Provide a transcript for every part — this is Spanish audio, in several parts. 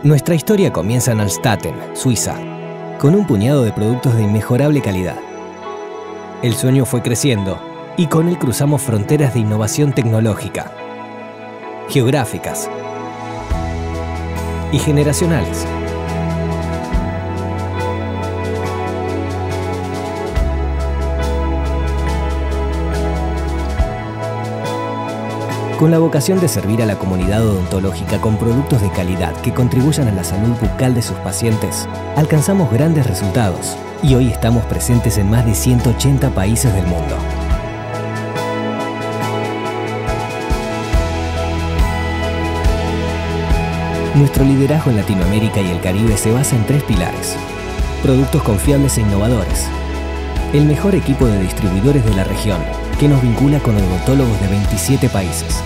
Nuestra historia comienza en Alstaten, Suiza, con un puñado de productos de inmejorable calidad. El sueño fue creciendo y con él cruzamos fronteras de innovación tecnológica, geográficas y generacionales. Con la vocación de servir a la comunidad odontológica con productos de calidad que contribuyan a la salud bucal de sus pacientes, alcanzamos grandes resultados y hoy estamos presentes en más de 180 países del mundo. Nuestro liderazgo en Latinoamérica y el Caribe se basa en 3 pilares: productos confiables e innovadores, el mejor equipo de distribuidores de la región, que nos vincula con odontólogos de 27 países,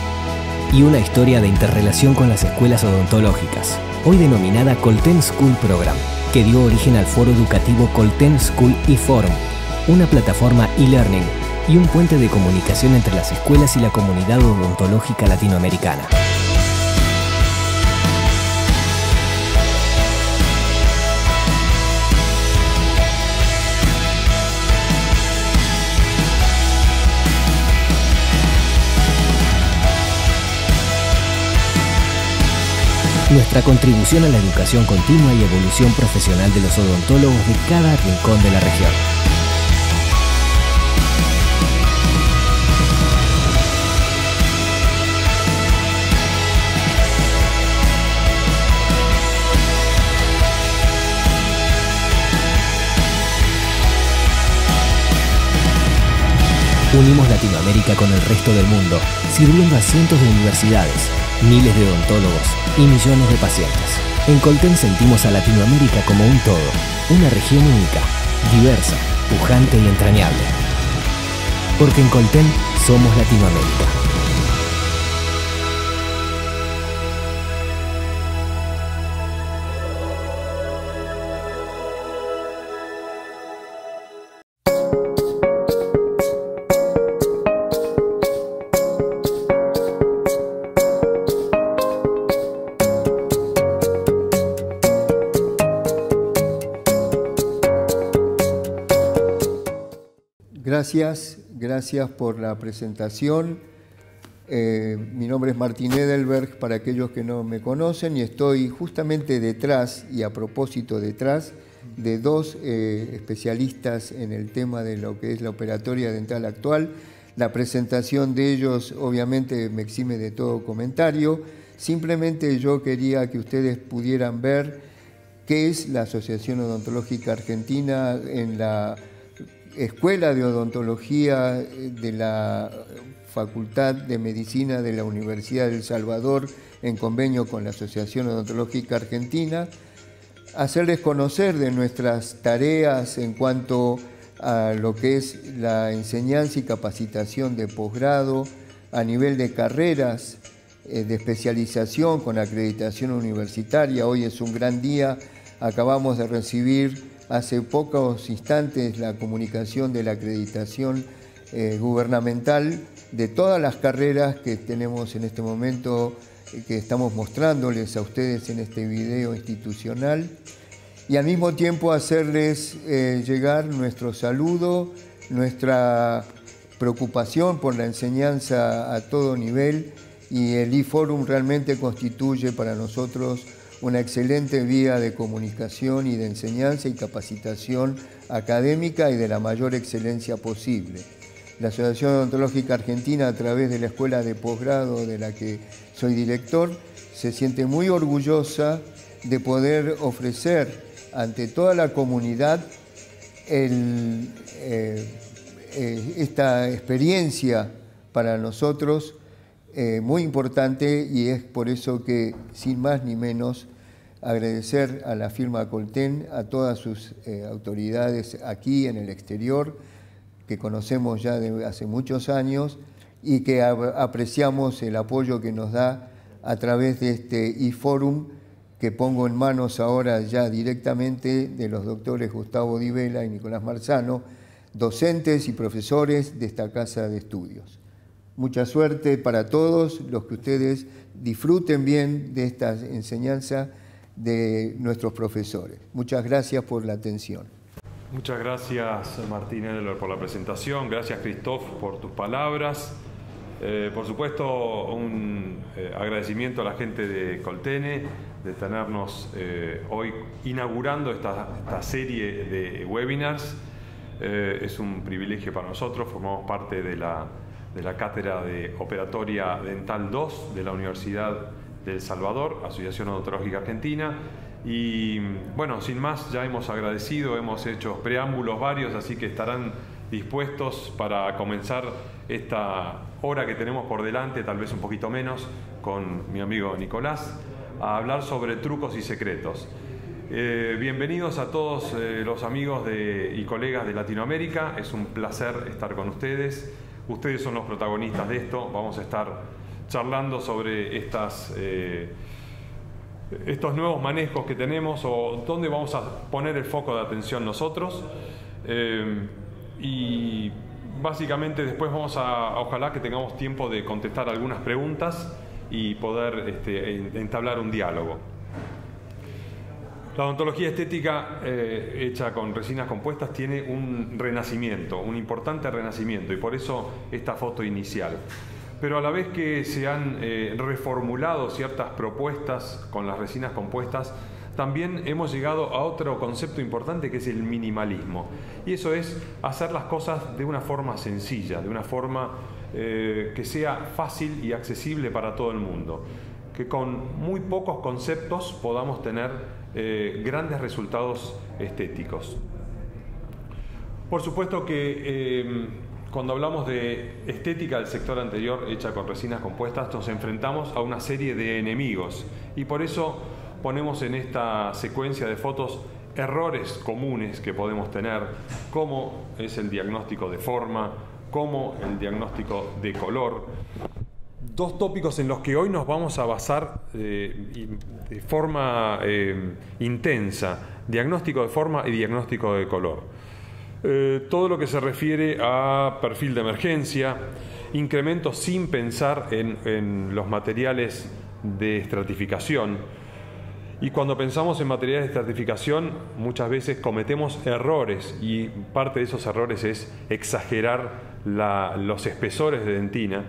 y una historia de interrelación con las escuelas odontológicas, hoy denominada Colten School Program, que dio origen al foro educativo Colten School eForum, una plataforma e-learning y un puente de comunicación entre las escuelas y la comunidad odontológica latinoamericana. Nuestra contribución a la educación continua y evolución profesional de los odontólogos de cada rincón de la región. Unimos Latinoamérica con el resto del mundo, sirviendo a cientos de universidades, miles de odontólogos y millones de pacientes. En Colten sentimos a Latinoamérica como un todo, una región única, diversa, pujante y entrañable. Porque en Colten somos Latinoamérica. Gracias por la presentación. Mi nombre es Martín Edelberg, para aquellos que no me conocen, y estoy justamente detrás, y a propósito detrás, de 2 especialistas en el tema de lo que es la operatoria dental actual. La presentación de ellos obviamente me exime de todo comentario. Simplemente yo quería que ustedes pudieran ver qué es la Asociación Odontológica Argentina en la Escuela de Odontología de la Facultad de Medicina de la Universidad de El Salvador, en convenio con la Asociación Odontológica Argentina, hacerles conocer de nuestras tareas en cuanto a lo que es la enseñanza y capacitación de posgrado a nivel de carreras de especialización con acreditación universitaria. Hoy es un gran día, acabamos de recibir hace pocos instantes la comunicación de la acreditación gubernamental de todas las carreras que tenemos en este momento, que estamos mostrándoles a ustedes en este video institucional, y al mismo tiempo hacerles llegar nuestro saludo, nuestra preocupación por la enseñanza a todo nivel, y el eForum realmente constituye para nosotros una excelente vía de comunicación y de enseñanza y capacitación académica y de la mayor excelencia posible. La Asociación Odontológica Argentina, a través de la Escuela de Posgrado de la que soy director, se siente muy orgullosa de poder ofrecer ante toda la comunidad esta experiencia para nosotros muy importante, y es por eso que, sin más ni menos, agradecer a la firma Colten, a todas sus autoridades aquí en el exterior, que conocemos ya de hace muchos años y que apreciamos el apoyo que nos da a través de este eForum, que pongo en manos ahora ya directamente de los doctores Gustavo Di Vela y Nicolás Marzano, docentes y profesores de esta casa de estudios. Mucha suerte para todos, los que ustedes disfruten bien de esta enseñanza de nuestros profesores. Muchas gracias por la atención. Muchas gracias, Martín Edelberg, por la presentación. Gracias, Christoph, por tus palabras. Por supuesto, un agradecimiento a la gente de Coltene de tenernos hoy inaugurando esta serie de webinars. Es un privilegio para nosotros. Formamos parte de la Cátedra de Operatoria Dental 2 de la Universidad de El Salvador, Asociación Odontológica Argentina. Y bueno, sin más, ya hemos agradecido, hemos hecho preámbulos varios, así que estarán dispuestos para comenzar esta hora que tenemos por delante, tal vez un poquito menos, con mi amigo Nicolás, a hablar sobre trucos y secretos. Bienvenidos a todos los amigos y colegas de Latinoamérica. Es un placer estar con ustedes. Ustedes son los protagonistas de esto. Vamos a estar charlando sobre estos nuevos manejos que tenemos o dónde vamos a poner el foco de atención nosotros. Y básicamente después vamos ojalá que tengamos tiempo de contestar algunas preguntas y poder entablar un diálogo. La odontología estética hecha con resinas compuestas tiene un renacimiento, un importante renacimiento, y por eso esta foto inicial. Pero a la vez que se han reformulado ciertas propuestas con las resinas compuestas, también hemos llegado a otro concepto importante que es el minimalismo. Y eso es hacer las cosas de una forma sencilla, de una forma que sea fácil y accesible para todo el mundo. Que con muy pocos conceptos podamos tener grandes resultados estéticos. Por supuesto que cuando hablamos de estética del sector anterior hecha con resinas compuestas, nos enfrentamos a una serie de enemigos, y por eso ponemos en esta secuencia de fotos errores comunes que podemos tener, como es el diagnóstico de forma, como el diagnóstico de color. Dos tópicos en los que hoy nos vamos a basar de forma intensa: diagnóstico de forma y diagnóstico de color. Todo lo que se refiere a perfil de emergencia, incremento sin pensar en los materiales de estratificación. Y cuando pensamos en materiales de estratificación, muchas veces cometemos errores, y parte de esos errores es exagerar los espesores de dentina,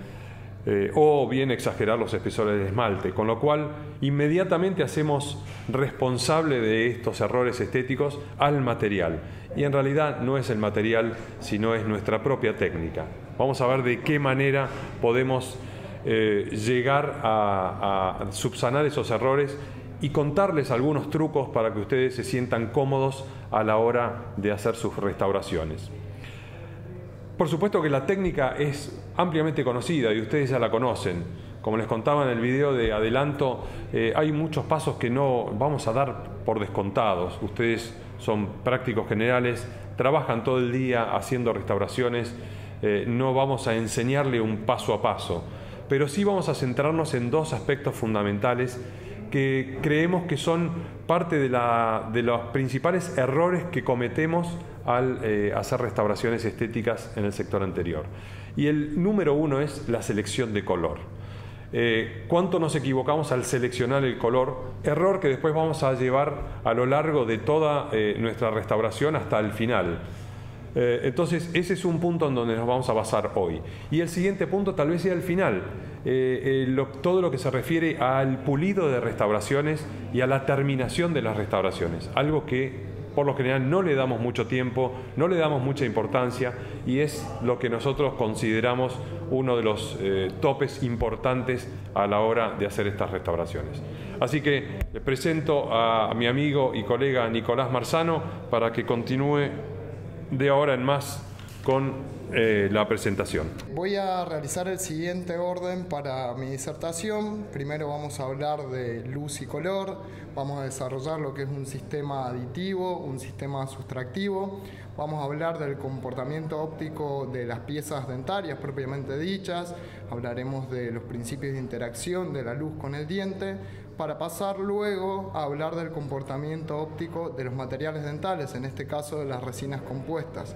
o bien exagerar los espesores de esmalte, con lo cual inmediatamente hacemos responsable de estos errores estéticos al material, y en realidad no es el material, sino es nuestra propia técnica. Vamos a ver de qué manera podemos llegar a subsanar esos errores y contarles algunos trucos para que ustedes se sientan cómodos a la hora de hacer sus restauraciones. Por supuesto que la técnica es ampliamente conocida y ustedes ya la conocen. Como les contaba en el video de adelanto, hay muchos pasos que no vamos a dar por descontados. Ustedes son prácticos generales, trabajan todo el día haciendo restauraciones, no vamos a enseñarle un paso a paso, pero sí vamos a centrarnos en dos aspectos fundamentales que creemos que son parte de los principales errores que cometemos al hacer restauraciones estéticas en el sector anterior. Y el número uno es la selección de color. ¿Cuánto nos equivocamos al seleccionar el color? Error que después vamos a llevar a lo largo de toda nuestra restauración hasta el final. Entonces ese es un punto en donde nos vamos a basar hoy. Y el siguiente punto tal vez sea el final, todo lo que se refiere al pulido de restauraciones y a la terminación de las restauraciones, algo que por lo general no le damos mucho tiempo, no le damos mucha importancia, y es lo que nosotros consideramos uno de los topes importantes a la hora de hacer estas restauraciones. Así que le presento a mi amigo y colega Nicolás Marzano para que continúe de ahora en más con la presentación. Voy a realizar el siguiente orden para mi disertación. Primero vamos a hablar de luz y color, vamos a desarrollar lo que es un sistema aditivo, un sistema sustractivo, vamos a hablar del comportamiento óptico de las piezas dentarias propiamente dichas, hablaremos de los principios de interacción de la luz con el diente, para pasar luego a hablar del comportamiento óptico de los materiales dentales, en este caso de las resinas compuestas.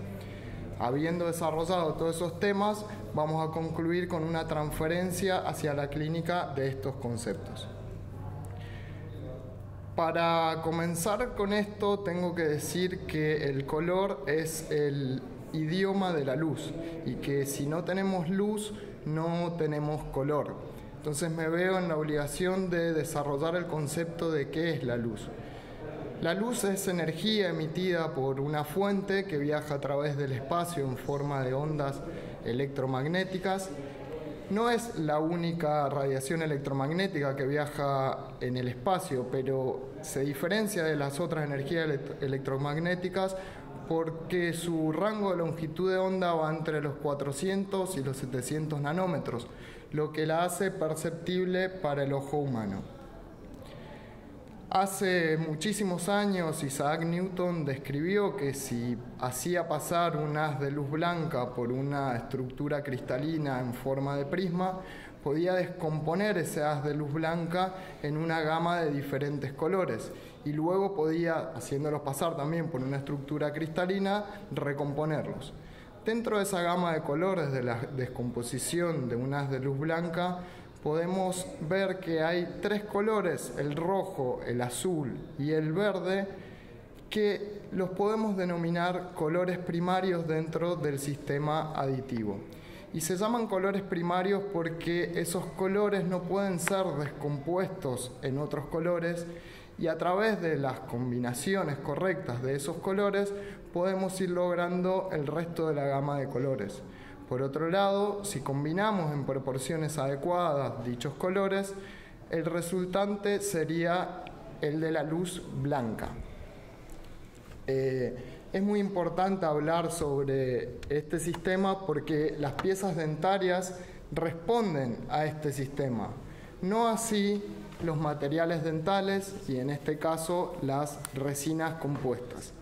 Habiendo desarrollado todos esos temas, vamos a concluir con una transferencia hacia la clínica de estos conceptos. Para comenzar con esto, tengo que decir que el color es el idioma de la luz y que si no tenemos luz, no tenemos color. Entonces me veo en la obligación de desarrollar el concepto de qué es la luz. La luz es energía emitida por una fuente que viaja a través del espacio en forma de ondas electromagnéticas. No es la única radiación electromagnética que viaja en el espacio, pero se diferencia de las otras energías electromagnéticas porque su rango de longitud de onda va entre los 400 y los 700 nanómetros, lo que la hace perceptible para el ojo humano. Hace muchísimos años Isaac Newton describió que si hacía pasar un haz de luz blanca por una estructura cristalina en forma de prisma, podía descomponer ese haz de luz blanca en una gama de diferentes colores y luego podía, haciéndolos pasar también por una estructura cristalina, recomponerlos. Dentro de esa gama de colores de la descomposición de un haz de luz blanca, podemos ver que hay tres colores, el rojo, el azul y el verde, que los podemos denominar colores primarios dentro del sistema aditivo. Y se llaman colores primarios porque esos colores no pueden ser descompuestos en otros colores y a través de las combinaciones correctas de esos colores podemos ir logrando el resto de la gama de colores. Por otro lado, si combinamos en proporciones adecuadas dichos colores, el resultante sería el de la luz blanca. Es muy importante hablar sobre este sistema porque las piezas dentarias responden a este sistema, no así los materiales dentales y en este caso las resinas compuestas.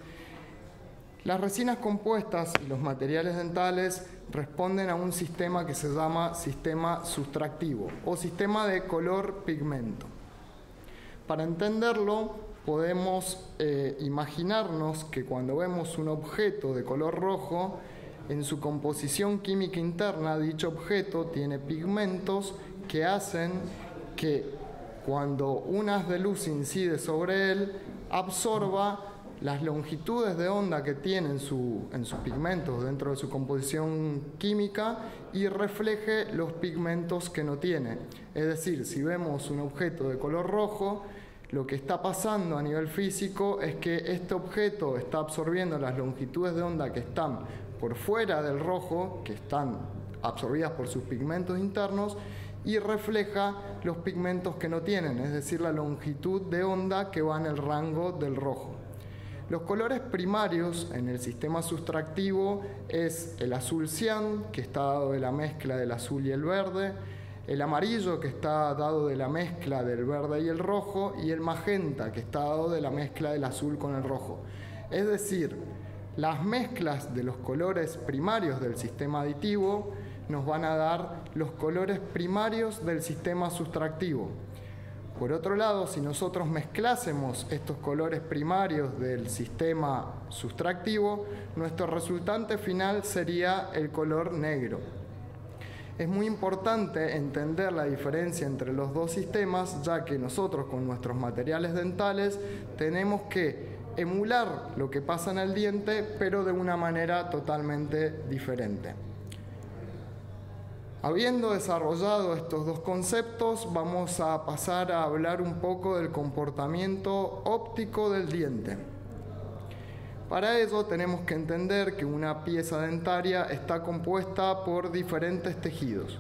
Las resinas compuestas y los materiales dentales responden a un sistema que se llama sistema sustractivo o sistema de color-pigmento. Para entenderlo, podemos imaginarnos que cuando vemos un objeto de color rojo, en su composición química interna, dicho objeto tiene pigmentos que hacen que cuando un haz de luz incide sobre él, absorba las longitudes de onda que tiene en sus pigmentos dentro de su composición química y refleje los pigmentos que no tiene. Es decir, si vemos un objeto de color rojo, lo que está pasando a nivel físico es que este objeto está absorbiendo las longitudes de onda que están por fuera del rojo, que están absorbidas por sus pigmentos internos, y refleja los pigmentos que no tienen, es decir, la longitud de onda que va en el rango del rojo. Los colores primarios en el sistema sustractivo es el azul cian, que está dado de la mezcla del azul y el verde, el amarillo, que está dado de la mezcla del verde y el rojo, y el magenta, que está dado de la mezcla del azul con el rojo. Es decir, las mezclas de los colores primarios del sistema aditivo nos van a dar los colores primarios del sistema sustractivo. Por otro lado, si nosotros mezclásemos estos colores primarios del sistema sustractivo, nuestro resultante final sería el color negro. Es muy importante entender la diferencia entre los dos sistemas, ya que nosotros con nuestros materiales dentales tenemos que emular lo que pasa en el diente, pero de una manera totalmente diferente. Habiendo desarrollado estos dos conceptos, vamos a pasar a hablar un poco del comportamiento óptico del diente. Para ello tenemos que entender que una pieza dentaria está compuesta por diferentes tejidos.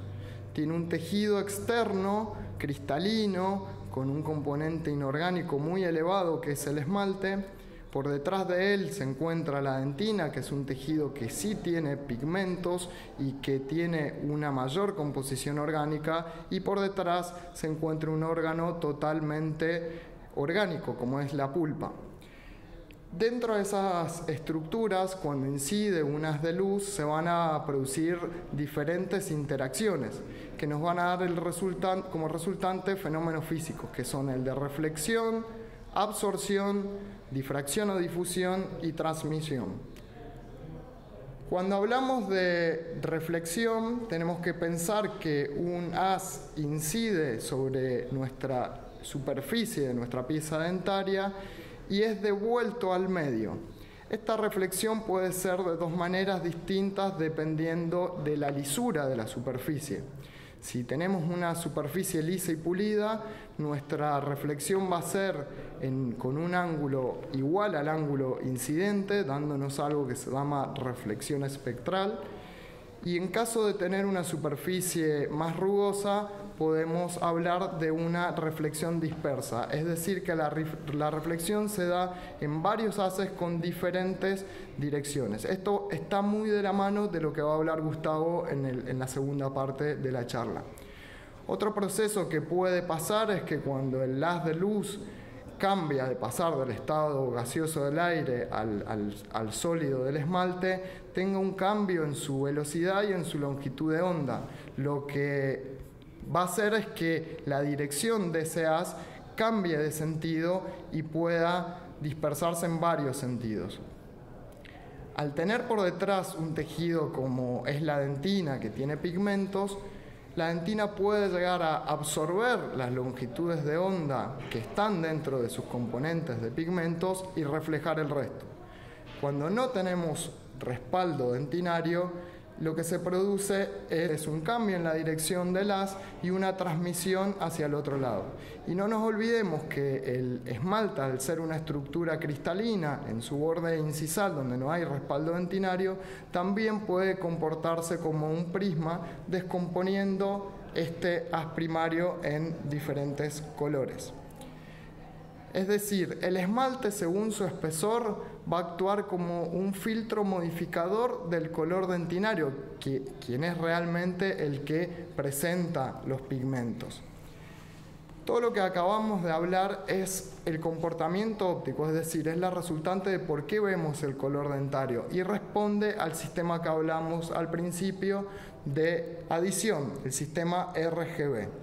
Tiene un tejido externo, cristalino, con un componente inorgánico muy elevado que es el esmalte. Por detrás de él se encuentra la dentina, que es un tejido que sí tiene pigmentos y que tiene una mayor composición orgánica, y por detrás se encuentra un órgano totalmente orgánico, como es la pulpa. Dentro de esas estructuras, cuando incide un haz de luz, se van a producir diferentes interacciones que nos van a dar como resultante fenómenos físicos, que son el de reflexión, absorción, difracción o difusión y transmisión. Cuando hablamos de reflexión, tenemos que pensar que un haz incide sobre nuestra superficie de nuestra pieza dentaria y es devuelto al medio. Esta reflexión puede ser de dos maneras distintas dependiendo de la lisura de la superficie. Si tenemos una superficie lisa y pulida, nuestra reflexión va a ser con un ángulo igual al ángulo incidente, dándonos algo que se llama reflexión espectral. Y en caso de tener una superficie más rugosa, podemos hablar de una reflexión dispersa, es decir, que la reflexión se da en varios haces con diferentes direcciones. Esto está muy de la mano de lo que va a hablar Gustavo en la segunda parte de la charla. Otro proceso que puede pasar es que cuando el haz de luz cambia de pasar del estado gaseoso del aire al sólido del esmalte, tenga un cambio en su velocidad y en su longitud de onda. Lo que va a hacer es que la dirección de ese haz cambie de sentido y pueda dispersarse en varios sentidos. Al tener por detrás un tejido como es la dentina, que tiene pigmentos, la dentina puede llegar a absorber las longitudes de onda que están dentro de sus componentes de pigmentos y reflejar el resto. Cuando no tenemos respaldo dentinario, lo que se produce es un cambio en la dirección del haz y una transmisión hacia el otro lado. Y no nos olvidemos que el esmalte, al ser una estructura cristalina en su borde incisal donde no hay respaldo dentinario, también puede comportarse como un prisma, descomponiendo este haz primario en diferentes colores. Es decir, el esmalte, según su espesor, va a actuar como un filtro modificador del color dentinario, quien es realmente el que presenta los pigmentos. Todo lo que acabamos de hablar es el comportamiento óptico, es decir, es la resultante de por qué vemos el color dentario y responde al sistema que hablamos al principio de adición, el sistema RGB.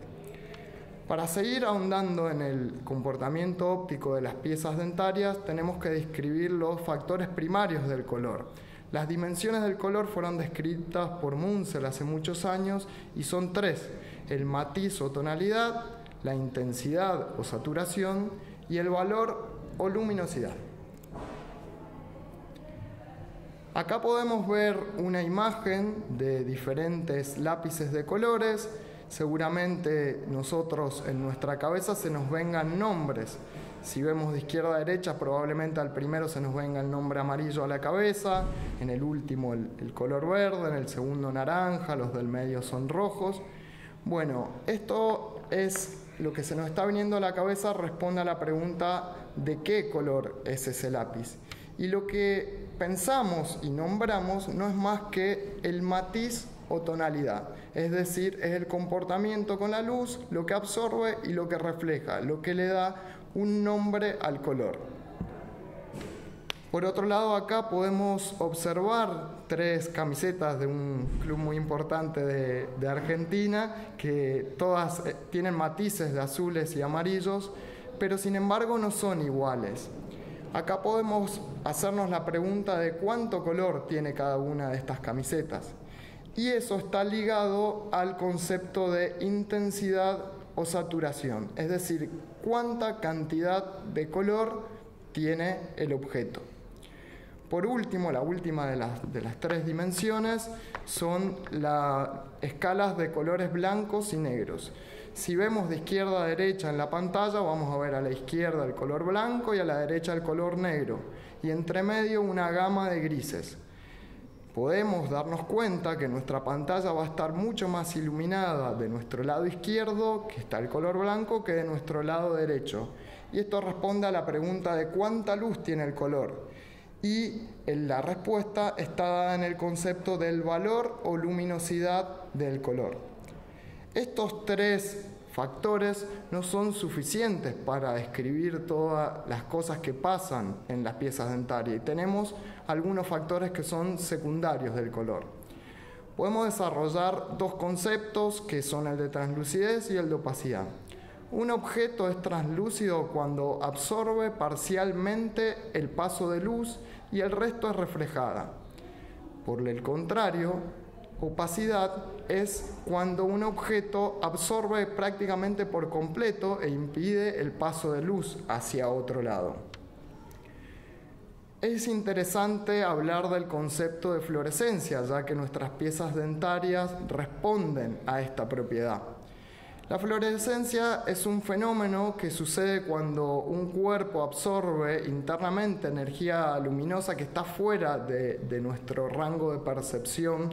Para seguir ahondando en el comportamiento óptico de las piezas dentarias, tenemos que describir los factores primarios del color. Las dimensiones del color fueron descritas por Munsell hace muchos años y son tres: el matiz o tonalidad, la intensidad o saturación y el valor o luminosidad. Acá podemos ver una imagen de diferentes lápices de colores. Seguramente nosotros en nuestra cabeza se nos vengan nombres. Si vemos de izquierda a derecha, probablemente al primero se nos venga el nombre amarillo a la cabeza, en el último el color verde, en el segundo naranja, los del medio son rojos. Bueno, esto es lo que se nos está viniendo a la cabeza, responde a la pregunta de qué color es ese lápiz. Y lo que pensamos y nombramos no es más que el matiz o tonalidad, es decir, es el comportamiento con la luz, lo que absorbe y lo que refleja, lo que le da un nombre al color. Por otro lado, acá podemos observar tres camisetas de un club muy importante de Argentina, que todas tienen matices de azules y amarillos, pero sin embargo no son iguales. Acá podemos hacernos la pregunta de cuánto color tiene cada una de estas camisetas. Y eso está ligado al concepto de intensidad o saturación, es decir, cuánta cantidad de color tiene el objeto. Por último, la última de las tres dimensiones son las escalas de colores blancos y negros. Si vemos de izquierda a derecha en la pantalla, vamos a ver a la izquierda el color blanco y a la derecha el color negro, y entre medio una gama de grises. Podemos darnos cuenta que nuestra pantalla va a estar mucho más iluminada de nuestro lado izquierdo, que está el color blanco, que de nuestro lado derecho. Y esto responde a la pregunta de cuánta luz tiene el color. Y la respuesta está dada en el concepto del valor o luminosidad del color. Estos tres factores no son suficientes para describir todas las cosas que pasan en las piezas dentarias y tenemos algunos factores que son secundarios del color. Podemos desarrollar dos conceptos que son el de translucidez y el de opacidad. Un objeto es translúcido cuando absorbe parcialmente el paso de luz y el resto es reflejada. Por el contrario, opacidad es cuando un objeto absorbe prácticamente por completo e impide el paso de luz hacia otro lado. Es interesante hablar del concepto de fluorescencia, ya que nuestras piezas dentarias responden a esta propiedad. La fluorescencia es un fenómeno que sucede cuando un cuerpo absorbe internamente energía luminosa que está fuera de nuestro rango de percepción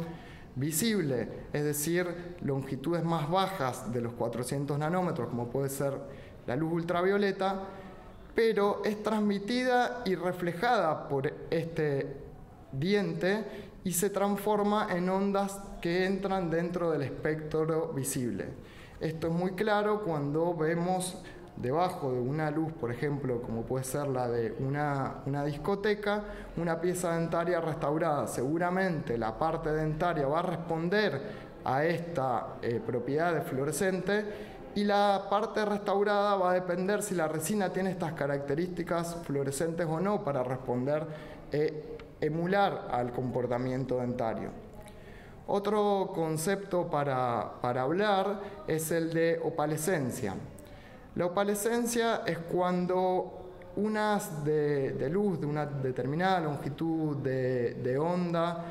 visible, es decir, longitudes más bajas de los 400 nanómetros, como puede ser la luz ultravioleta, pero es transmitida y reflejada por este diente y se transforma en ondas que entran dentro del espectro visible. Esto es muy claro cuando vemos debajo de una luz, por ejemplo, como puede ser la de una discoteca, una pieza dentaria restaurada. Seguramente la parte dentaria va a responder a esta propiedad de fluorescente, y la parte restaurada va a depender si la resina tiene estas características fluorescentes o no para responder, emular al comportamiento dentario. Otro concepto para hablar es el de opalescencia. La opalescencia es cuando unas de luz de una determinada longitud de onda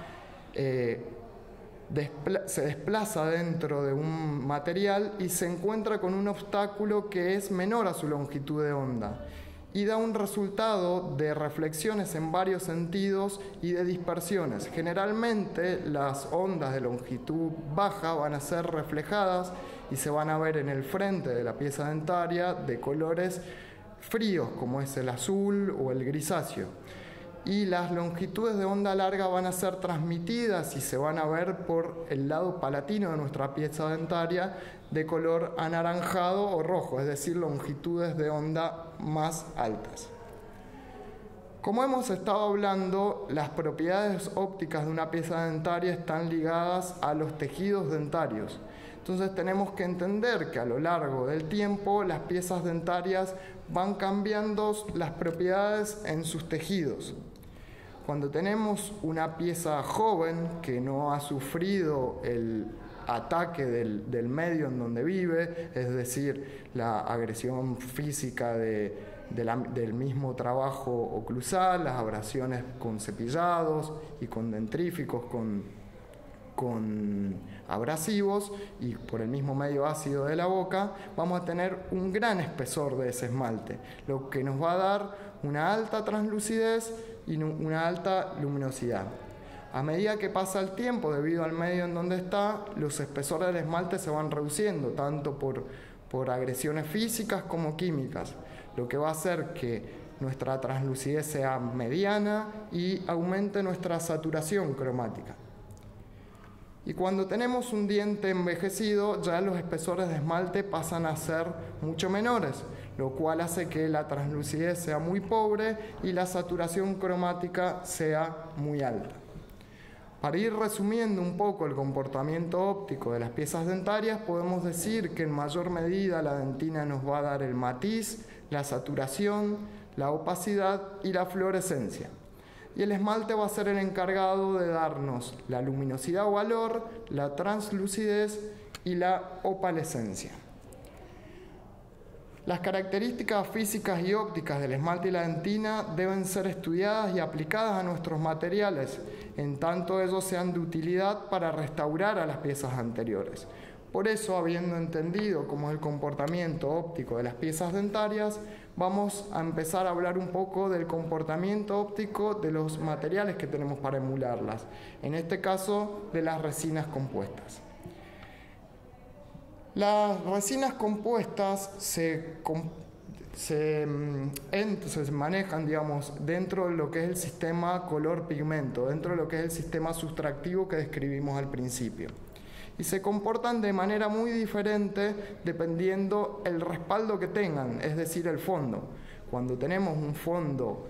se desplaza dentro de un material y se encuentra con un obstáculo que es menor a su longitud de onda y da un resultado de reflexiones en varios sentidos y de dispersiones. Generalmente las ondas de longitud baja van a ser reflejadas y se van a ver en el frente de la pieza dentaria de colores fríos, como es el azul o el grisáceo. Y las longitudes de onda larga van a ser transmitidas y se van a ver por el lado palatino de nuestra pieza dentaria de color anaranjado o rojo, es decir, longitudes de onda más altas. Como hemos estado hablando, las propiedades ópticas de una pieza dentaria están ligadas a los tejidos dentarios. Entonces tenemos que entender que a lo largo del tiempo las piezas dentarias van cambiando las propiedades en sus tejidos. Cuando tenemos una pieza joven que no ha sufrido el ataque del medio en donde vive, es decir, la agresión física del mismo trabajo oclusal, las abrasiones con cepillados y con dentríficos, con abrasivos y por el mismo medio ácido de la boca, vamos a tener un gran espesor de ese esmalte, lo que nos va a dar una alta translucidez y una alta luminosidad. A medida que pasa el tiempo, debido al medio en donde está, los espesores del esmalte se van reduciendo, tanto por agresiones físicas como químicas, lo que va a hacer que nuestra translucidez sea mediana y aumente nuestra saturación cromática. Y cuando tenemos un diente envejecido, ya los espesores de esmalte pasan a ser mucho menores, lo cual hace que la translucidez sea muy pobre y la saturación cromática sea muy alta. Para ir resumiendo un poco el comportamiento óptico de las piezas dentarias, podemos decir que en mayor medida la dentina nos va a dar el matiz, la saturación, la opacidad y la fluorescencia. Y el esmalte va a ser el encargado de darnos la luminosidad o valor, la translucidez y la opalescencia. Las características físicas y ópticas del esmalte y la dentina deben ser estudiadas y aplicadas a nuestros materiales, en tanto ellos sean de utilidad para restaurar a las piezas anteriores. Por eso, habiendo entendido cómo es el comportamiento óptico de las piezas dentarias, vamos a empezar a hablar un poco del comportamiento óptico de los materiales que tenemos para emularlas, en este caso de las resinas compuestas. Las resinas compuestas se manejan, dentro de lo que es el sistema color-pigmento, dentro de lo que es el sistema sustractivo que describimos al principio. Y se comportan de manera muy diferente dependiendo el respaldo que tengan, es decir, el fondo. Cuando tenemos un fondo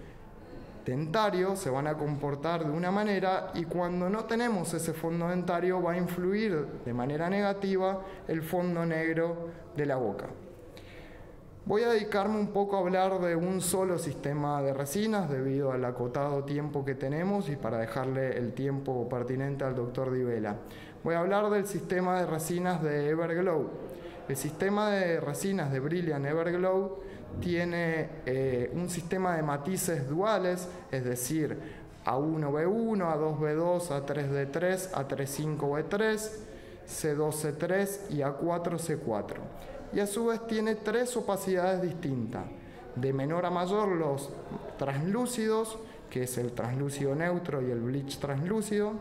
dentario se van a comportar de una manera, y cuando no tenemos ese fondo dentario va a influir de manera negativa el fondo negro de la boca. Voy a dedicarme un poco a hablar de un solo sistema de resinas debido al acotado tiempo que tenemos y para dejarle el tiempo pertinente al doctor Di Vela. voy a hablar del sistema de resinas de Everglow. El sistema de resinas de Brilliant Everglow tiene un sistema de matices duales, es decir, A1B1, A2B2, A3D3, A35B3, C2C3 y A4C4. Y a su vez tiene 3 opacidades distintas. De menor a mayor los translúcidos, que es el translúcido neutro y el bleach translúcido.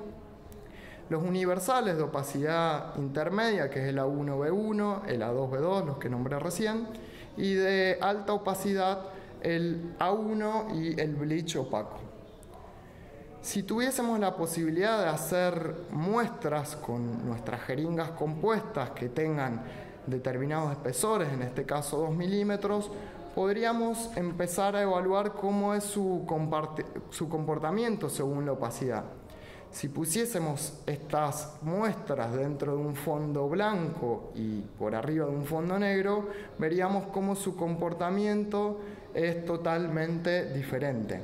Los universales de opacidad intermedia, que es el A1B1, el A2B2, los que nombré recién. Y de alta opacidad, el A1 y el bleach opaco. Si tuviésemos la posibilidad de hacer muestras con nuestras jeringas compuestas que tengan determinados espesores, en este caso 2 milímetros, podríamos empezar a evaluar cómo es su comportamiento según la opacidad. Si pusiésemos estas muestras dentro de un fondo blanco y por arriba de un fondo negro, veríamos cómo su comportamiento es totalmente diferente.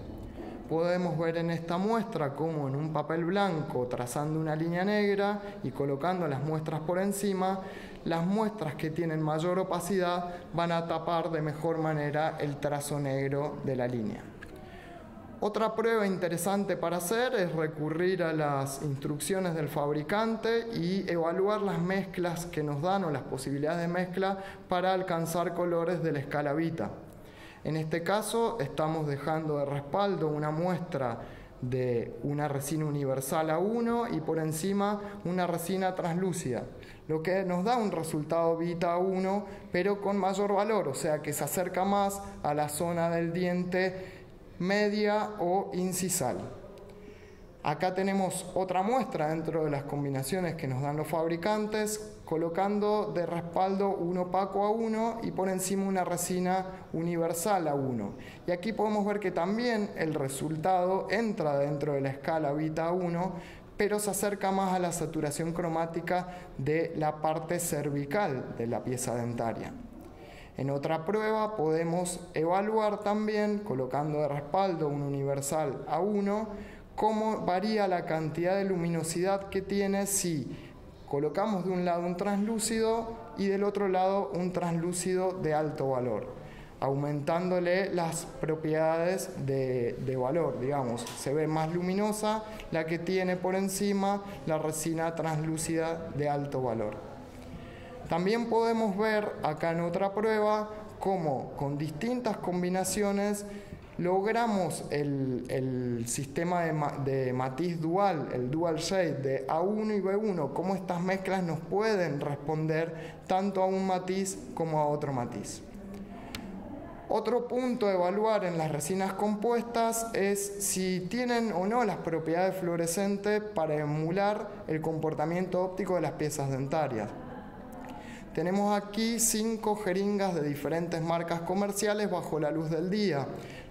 Podemos ver en esta muestra cómo en un papel blanco, trazando una línea negra y colocando las muestras por encima, las muestras que tienen mayor opacidad van a tapar de mejor manera el trazo negro de la línea. Otra prueba interesante para hacer es recurrir a las instrucciones del fabricante y evaluar las mezclas que nos dan o las posibilidades de mezcla para alcanzar colores de la escala Vita. En este caso estamos dejando de respaldo una muestra de una resina universal A1 y por encima una resina translúcida, lo que nos da un resultado Vita A1 pero con mayor valor, o sea que se acerca más a la zona del diente media o incisal. Acá tenemos otra muestra dentro de las combinaciones que nos dan los fabricantes, colocando de respaldo un opaco A1 y por encima una resina universal A1. Y aquí podemos ver que también el resultado entra dentro de la escala Vita A1, pero se acerca más a la saturación cromática de la parte cervical de la pieza dentaria. En otra prueba podemos evaluar también, colocando de respaldo un universal A1, cómo varía la cantidad de luminosidad que tiene si colocamos de un lado un translúcido y del otro lado un translúcido de alto valor, aumentándole las propiedades de valor, digamos. Se ve más luminosa la que tiene por encima la resina translúcida de alto valor. También podemos ver acá en otra prueba cómo con distintas combinaciones logramos el sistema de matiz dual, el dual shade de A1 y B1, cómo estas mezclas nos pueden responder tanto a un matiz como a otro matiz. Otro punto a evaluar en las resinas compuestas es si tienen o no las propiedades fluorescentes para emular el comportamiento óptico de las piezas dentarias. Tenemos aquí 5 jeringas de diferentes marcas comerciales bajo la luz del día.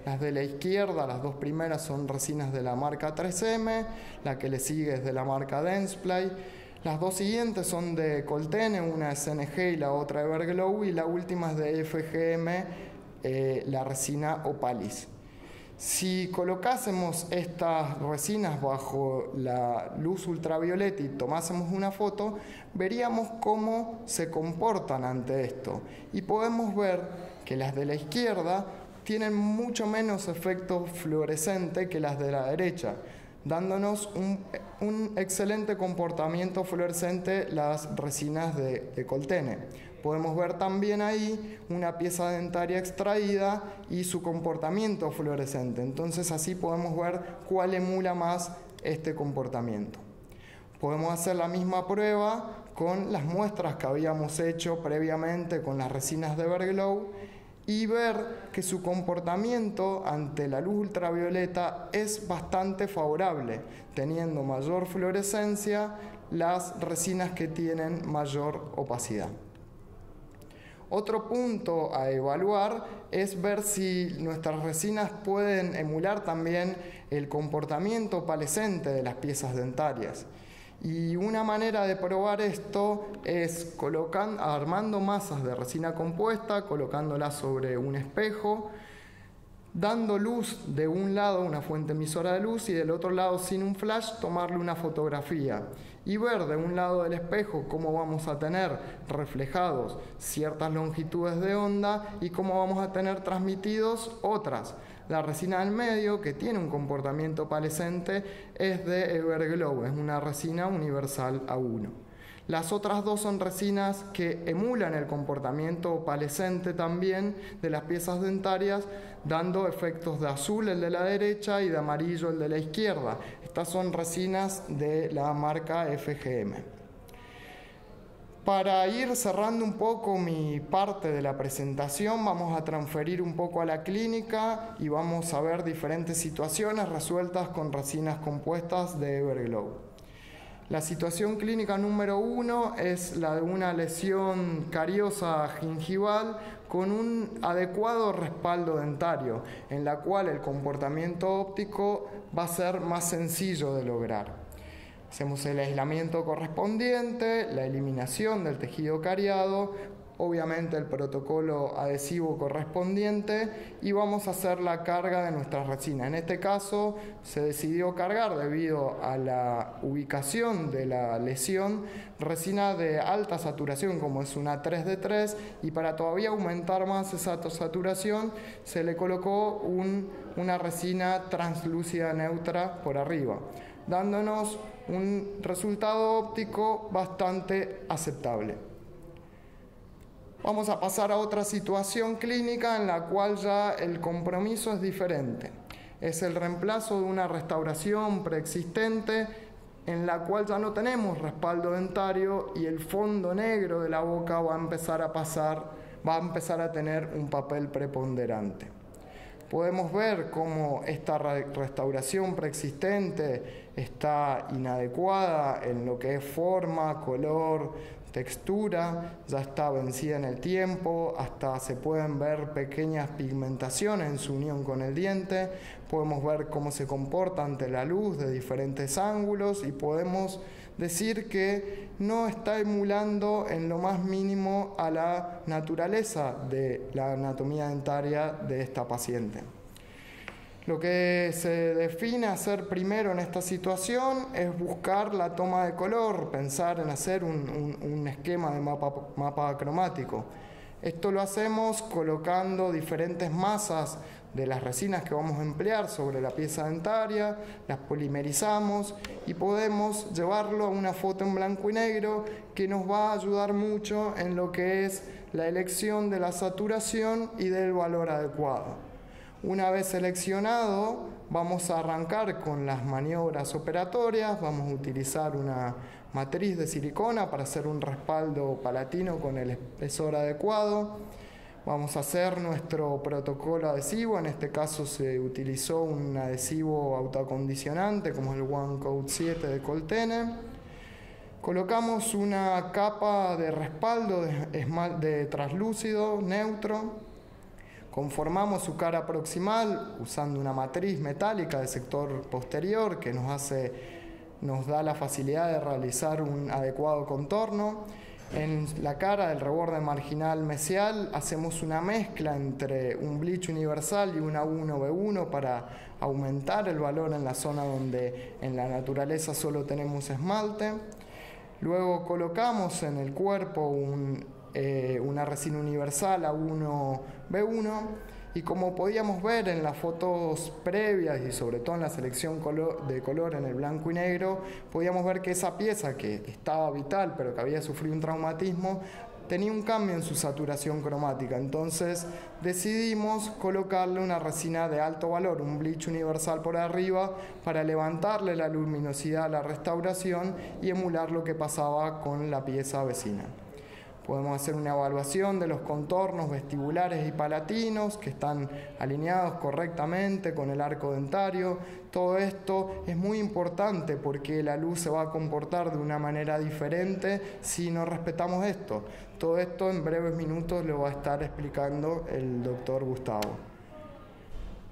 Las de la izquierda, las 2 primeras son resinas de la marca 3M, la que le sigue es de la marca Dentsply. Las 2 siguientes son de Coltene, una es CNG y la otra Everglow, y la última es de FGM, la resina Opalis. Si colocásemos estas resinas bajo la luz ultravioleta y tomásemos una foto, veríamos cómo se comportan ante esto. Y podemos ver que las de la izquierda tienen mucho menos efecto fluorescente que las de la derecha, dándonos un excelente comportamiento fluorescente las resinas de Coltene. Podemos ver también ahí una pieza dentaria extraída y su comportamiento fluorescente. Entonces así podemos ver cuál emula más este comportamiento. Podemos hacer la misma prueba con las muestras que habíamos hecho previamente con las resinas de Everglow y ver que su comportamiento ante la luz ultravioleta es bastante favorable, teniendo mayor fluorescencia las resinas que tienen mayor opacidad. Otro punto a evaluar es ver si nuestras resinas pueden emular también el comportamiento opalescente de las piezas dentarias. Y una manera de probar esto es armando masas de resina compuesta, colocándolas sobre un espejo, dando luz de un lado, una fuente emisora de luz, y del otro lado, sin un flash, tomarle una fotografía y ver de un lado del espejo cómo vamos a tener reflejados ciertas longitudes de onda y cómo vamos a tener transmitidos otras. La resina del medio, que tiene un comportamiento opalescente, es de Everglow, es una resina universal A1. Las otras dos son resinas que emulan el comportamiento opalescente también de las piezas dentarias, dando efectos de azul el de la derecha y de amarillo el de la izquierda. Estas son resinas de la marca FGM. Para ir cerrando un poco mi parte de la presentación, vamos a transferir un poco a la clínica y vamos a ver diferentes situaciones resueltas con resinas compuestas de Everglow. La situación clínica número 1 es la de una lesión cariosa gingival con un adecuado respaldo dentario, en la cual el comportamiento óptico va a ser más sencillo de lograr. Hacemos el aislamiento correspondiente, la eliminación del tejido cariado, obviamente el protocolo adhesivo correspondiente, y vamos a hacer la carga de nuestra resina. En este caso se decidió cargar, debido a la ubicación de la lesión, resina de alta saturación, como es una 3D3, y para todavía aumentar más esa saturación se le colocó una resina translúcida neutra por arriba, dándonos un resultado óptico bastante aceptable. Vamos a pasar a otra situación clínica en la cual ya el compromiso es diferente. Es el reemplazo de una restauración preexistente en la cual ya no tenemos respaldo dentario y el fondo negro de la boca va a empezar a tener un papel preponderante. Podemos ver cómo esta restauración preexistente está inadecuada en lo que es forma, color, textura, ya está vencida en el tiempo, hasta se pueden ver pequeñas pigmentaciones en su unión con el diente, podemos ver cómo se comporta ante la luz de diferentes ángulos y podemos decir que no está emulando en lo más mínimo a la naturaleza de la anatomía dentaria de esta paciente. Lo que se define hacer primero en esta situación es buscar la toma de color, pensar en hacer un esquema de mapa cromático. Esto lo hacemos colocando diferentes masas de las resinas que vamos a emplear sobre la pieza dentaria, las polimerizamos y podemos llevarlo a una foto en blanco y negro que nos va a ayudar mucho en lo que es la elección de la saturación y del valor adecuado. Una vez seleccionado, vamos a arrancar con las maniobras operatorias. Vamos a utilizar una matriz de silicona para hacer un respaldo palatino con el espesor adecuado. Vamos a hacer nuestro protocolo adhesivo. En este caso se utilizó un adhesivo autoacondicionante como el One Coat 7 de Coltene. Colocamos una capa de respaldo de translúcido neutro. Conformamos su cara proximal usando una matriz metálica de sector posterior que nos da la facilidad de realizar un adecuado contorno. En la cara del reborde marginal mesial hacemos una mezcla entre un bleach universal y un A1B1 para aumentar el valor en la zona donde en la naturaleza solo tenemos esmalte. Luego colocamos en el cuerpo una resina universal A1B1 y como podíamos ver en las fotos previas y sobre todo en la selección de color en el blanco y negro, podíamos ver que esa pieza que estaba vital pero que había sufrido un traumatismo tenía un cambio en su saturación cromática. Entonces decidimos colocarle una resina de alto valor, un bleach universal por arriba, para levantarle la luminosidad a la restauración y emular lo que pasaba con la pieza vecina. Podemos hacer una evaluación de los contornos vestibulares y palatinos que están alineados correctamente con el arco dentario. Todo esto es muy importante porque la luz se va a comportar de una manera diferente si no respetamos esto. Todo esto en breves minutos lo va a estar explicando el doctor Gustavo.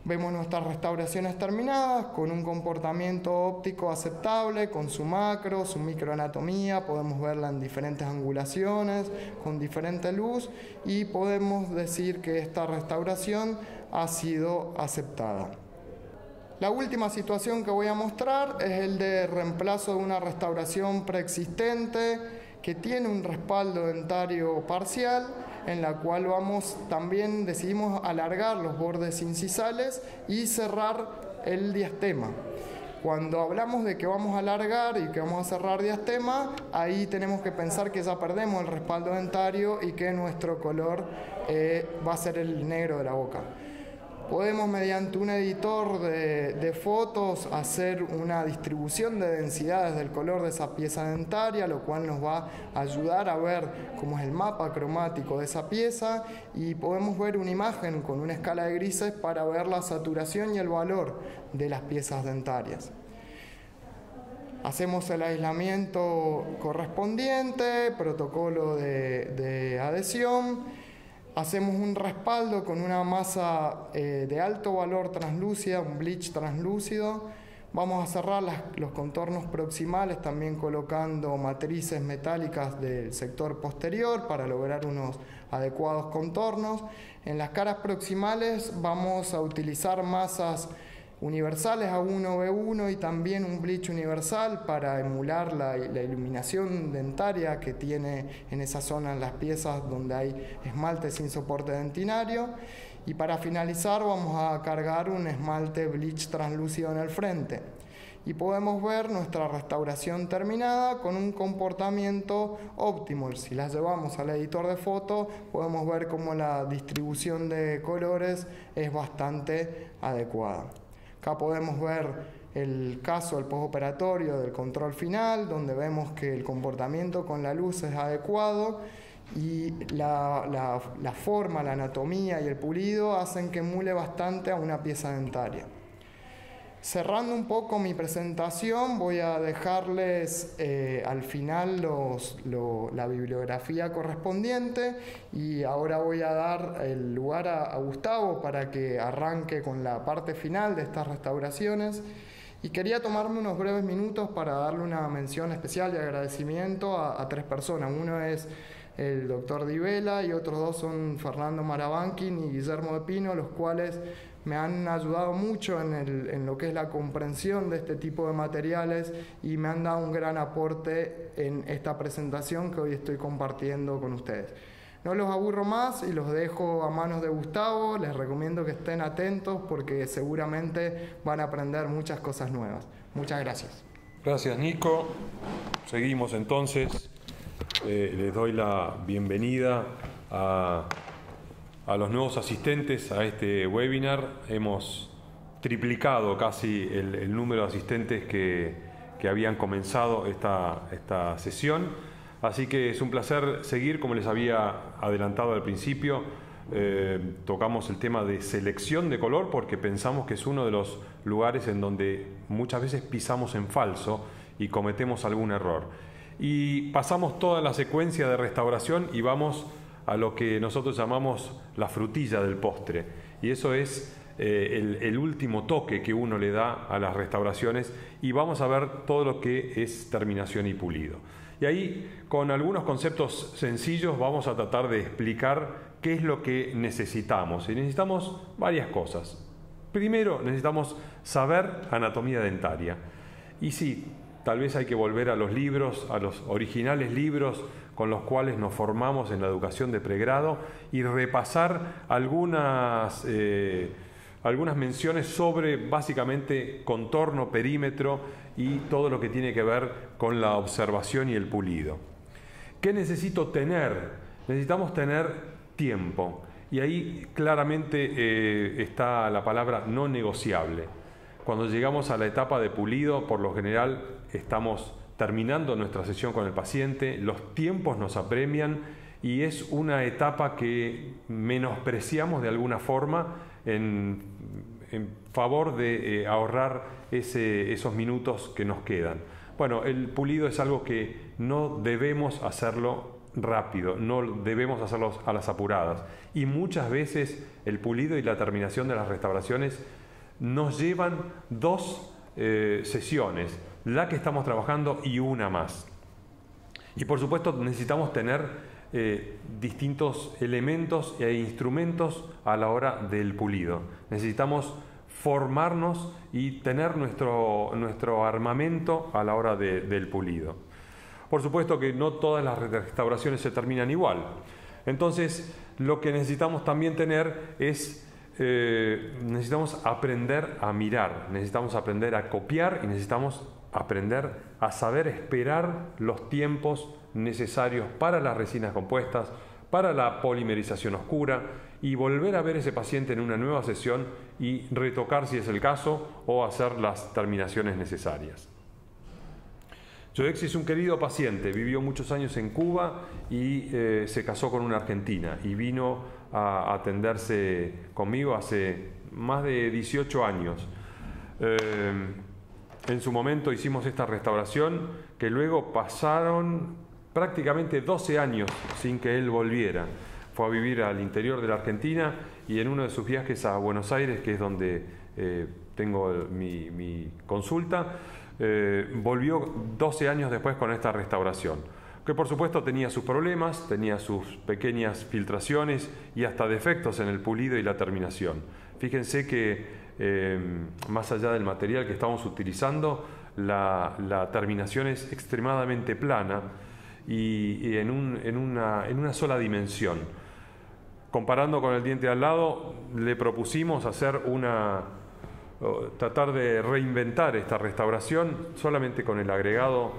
Vemos nuestras restauraciones terminadas con un comportamiento óptico aceptable, con su macro, su microanatomía, podemos verla en diferentes angulaciones, con diferente luz, y podemos decir que esta restauración ha sido aceptada. La última situación que voy a mostrar es el de reemplazo de una restauración preexistente que tiene un respaldo dentario parcial, en la cual también decidimos alargar los bordes incisales y cerrar el diastema. Cuando hablamos de que vamos a alargar y que vamos a cerrar diastema, ahí tenemos que pensar que ya perdemos el respaldo dentario y que nuestro color va a ser el negro de la boca. Podemos, mediante un editor de fotos, hacer una distribución de densidades del color de esa pieza dentaria, lo cual nos va a ayudar a ver cómo es el mapa cromático de esa pieza, y podemos ver una imagen con una escala de grises para ver la saturación y el valor de las piezas dentarias. Hacemos el aislamiento correspondiente, protocolo de adhesión. Hacemos un respaldo con una masa de alto valor translúcida, un bleach translúcido. Vamos a cerrar los contornos proximales, también colocando matrices metálicas del sector posterior para lograr unos adecuados contornos. En las caras proximales vamos a utilizar masas universales A1B1 y también un bleach universal para emular la iluminación dentaria que tiene en esa zona en las piezas donde hay esmalte sin soporte dentinario. Y para finalizar vamos a cargar un esmalte bleach translúcido en el frente. Y podemos ver nuestra restauración terminada con un comportamiento óptimo. Si las llevamos al editor de foto, podemos ver cómo la distribución de colores es bastante adecuada. Acá podemos ver el caso del postoperatorio del control final, donde vemos que el comportamiento con la luz es adecuado y la forma, la anatomía y el pulido hacen que emule bastante a una pieza dentaria. Cerrando un poco mi presentación, voy a dejarles al final la bibliografía correspondiente, y ahora voy a dar el lugar a Gustavo para que arranque con la parte final de estas restauraciones. Y quería tomarme unos breves minutos para darle una mención especial de agradecimiento a tres personas. Uno es el doctor Di Vela y otros dos son Fernando Marabanquín y Guillermo de Pino, los cuales me han ayudado mucho en lo que es la comprensión de este tipo de materiales y me han dado un gran aporte en esta presentación que hoy estoy compartiendo con ustedes. No los aburro más y los dejo a manos de Gustavo. Les recomiendo que estén atentos porque seguramente van a aprender muchas cosas nuevas. Muchas gracias. Gracias, Nico. Seguimos entonces. Les doy la bienvenida a los nuevos asistentes a este webinar. Hemos triplicado casi el número de asistentes que habían comenzado esta sesión. Así que es un placer seguir, como les había adelantado al principio. Tocamos el tema de selección de color porque pensamos que es uno de los lugares en donde muchas veces pisamos en falso y cometemos algún error. Y pasamos toda la secuencia de restauración y vamos a lo que nosotros llamamos la frutilla del postre. Y eso es el último toque que uno le da a las restauraciones, y vamos a ver todo lo que es terminación y pulido. Y ahí, con algunos conceptos sencillos, vamos a tratar de explicar qué es lo que necesitamos. Y necesitamos varias cosas. Primero, necesitamos saber anatomía dentaria. Y sí, tal vez hay que volver a los libros, a los originales libros con los cuales nos formamos en la educación de pregrado y repasar algunas menciones sobre básicamente contorno, perímetro y todo lo que tiene que ver con la observación y el pulido. ¿Qué necesito tener? Necesitamos tener tiempo, y ahí claramente está la palabra no negociable. Cuando llegamos a la etapa de pulido, por lo general estamos terminando nuestra sesión con el paciente, los tiempos nos apremian y es una etapa que menospreciamos de alguna forma en favor de ahorrar esos minutos que nos quedan. Bueno, el pulido es algo que no debemos hacerlo rápido, no debemos hacerlos a las apuradas. Y muchas veces el pulido y la terminación de las restauraciones nos llevan 2 sesiones, la que estamos trabajando y una más. Y por supuesto necesitamos tener distintos elementos e instrumentos a la hora del pulido. Necesitamos formarnos y tener nuestro armamento a la hora del pulido. Por supuesto que no todas las restauraciones se terminan igual. Entonces, lo que necesitamos también tener es, necesitamos aprender a mirar, necesitamos aprender a copiar y necesitamos aprender a saber esperar los tiempos necesarios para las resinas compuestas, para la polimerización oscura y volver a ver a ese paciente en una nueva sesión y retocar si es el caso o hacer las terminaciones necesarias. Yoexi es un querido paciente, vivió muchos años en Cuba y se casó con una argentina y vino a atenderse conmigo hace más de 18 años. En su momento hicimos esta restauración que luego pasaron prácticamente 12 años sin que él volviera. Fue a vivir al interior de la Argentina y en uno de sus viajes a Buenos Aires, que es donde tengo mi consulta, volvió 12 años después con esta restauración, que por supuesto tenía sus problemas, tenía sus pequeñas filtraciones y hasta defectos en el pulido y la terminación. Fíjense que más allá del material que estamos utilizando, la terminación es extremadamente plana y en una sola dimensión. Comparando con el diente de al lado, le propusimos tratar de reinventar esta restauración solamente con el agregado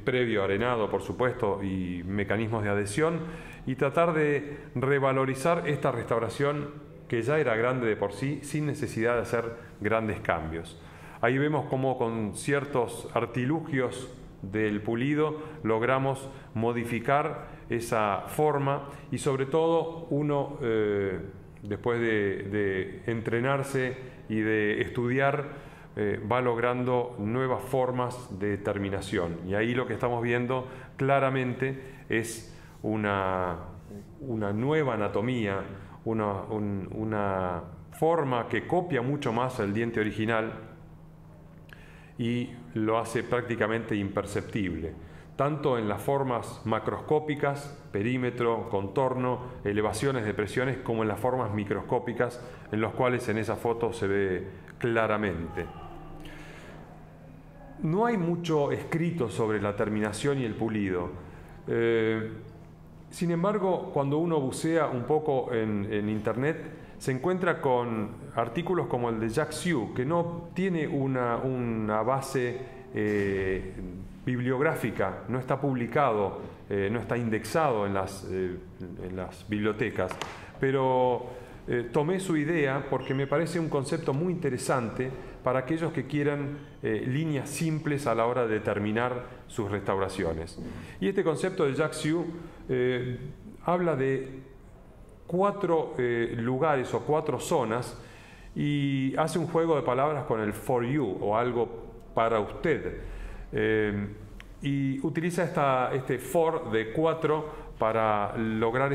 previo arenado, por supuesto, y mecanismos de adhesión, y tratar de revalorizar esta restauración que ya era grande de por sí, sin necesidad de hacer grandes cambios. Ahí vemos cómo con ciertos artilugios del pulido logramos modificar esa forma y sobre todo uno después de entrenarse y de estudiar va logrando nuevas formas de terminación y ahí lo que estamos viendo claramente es una nueva anatomía, una forma que copia mucho más el diente original y lo hace prácticamente imperceptible, tanto en las formas macroscópicas, perímetro, contorno, elevaciones de presiones, como en las formas microscópicas, en las cuales en esa foto se ve claramente. No hay mucho escrito sobre la terminación y el pulido. Sin embargo, cuando uno bucea un poco en Internet, se encuentra con artículos como el de Jack Hsu, que no tiene una base bibliográfica, no está publicado, no está indexado en las bibliotecas, pero tomé su idea porque me parece un concepto muy interesante para aquellos que quieran líneas simples a la hora de terminar sus restauraciones. Y este concepto de Jack Hsu habla de 4 lugares o 4 zonas y hace un juego de palabras con el for you o algo para usted y utiliza este for de 4 para lograr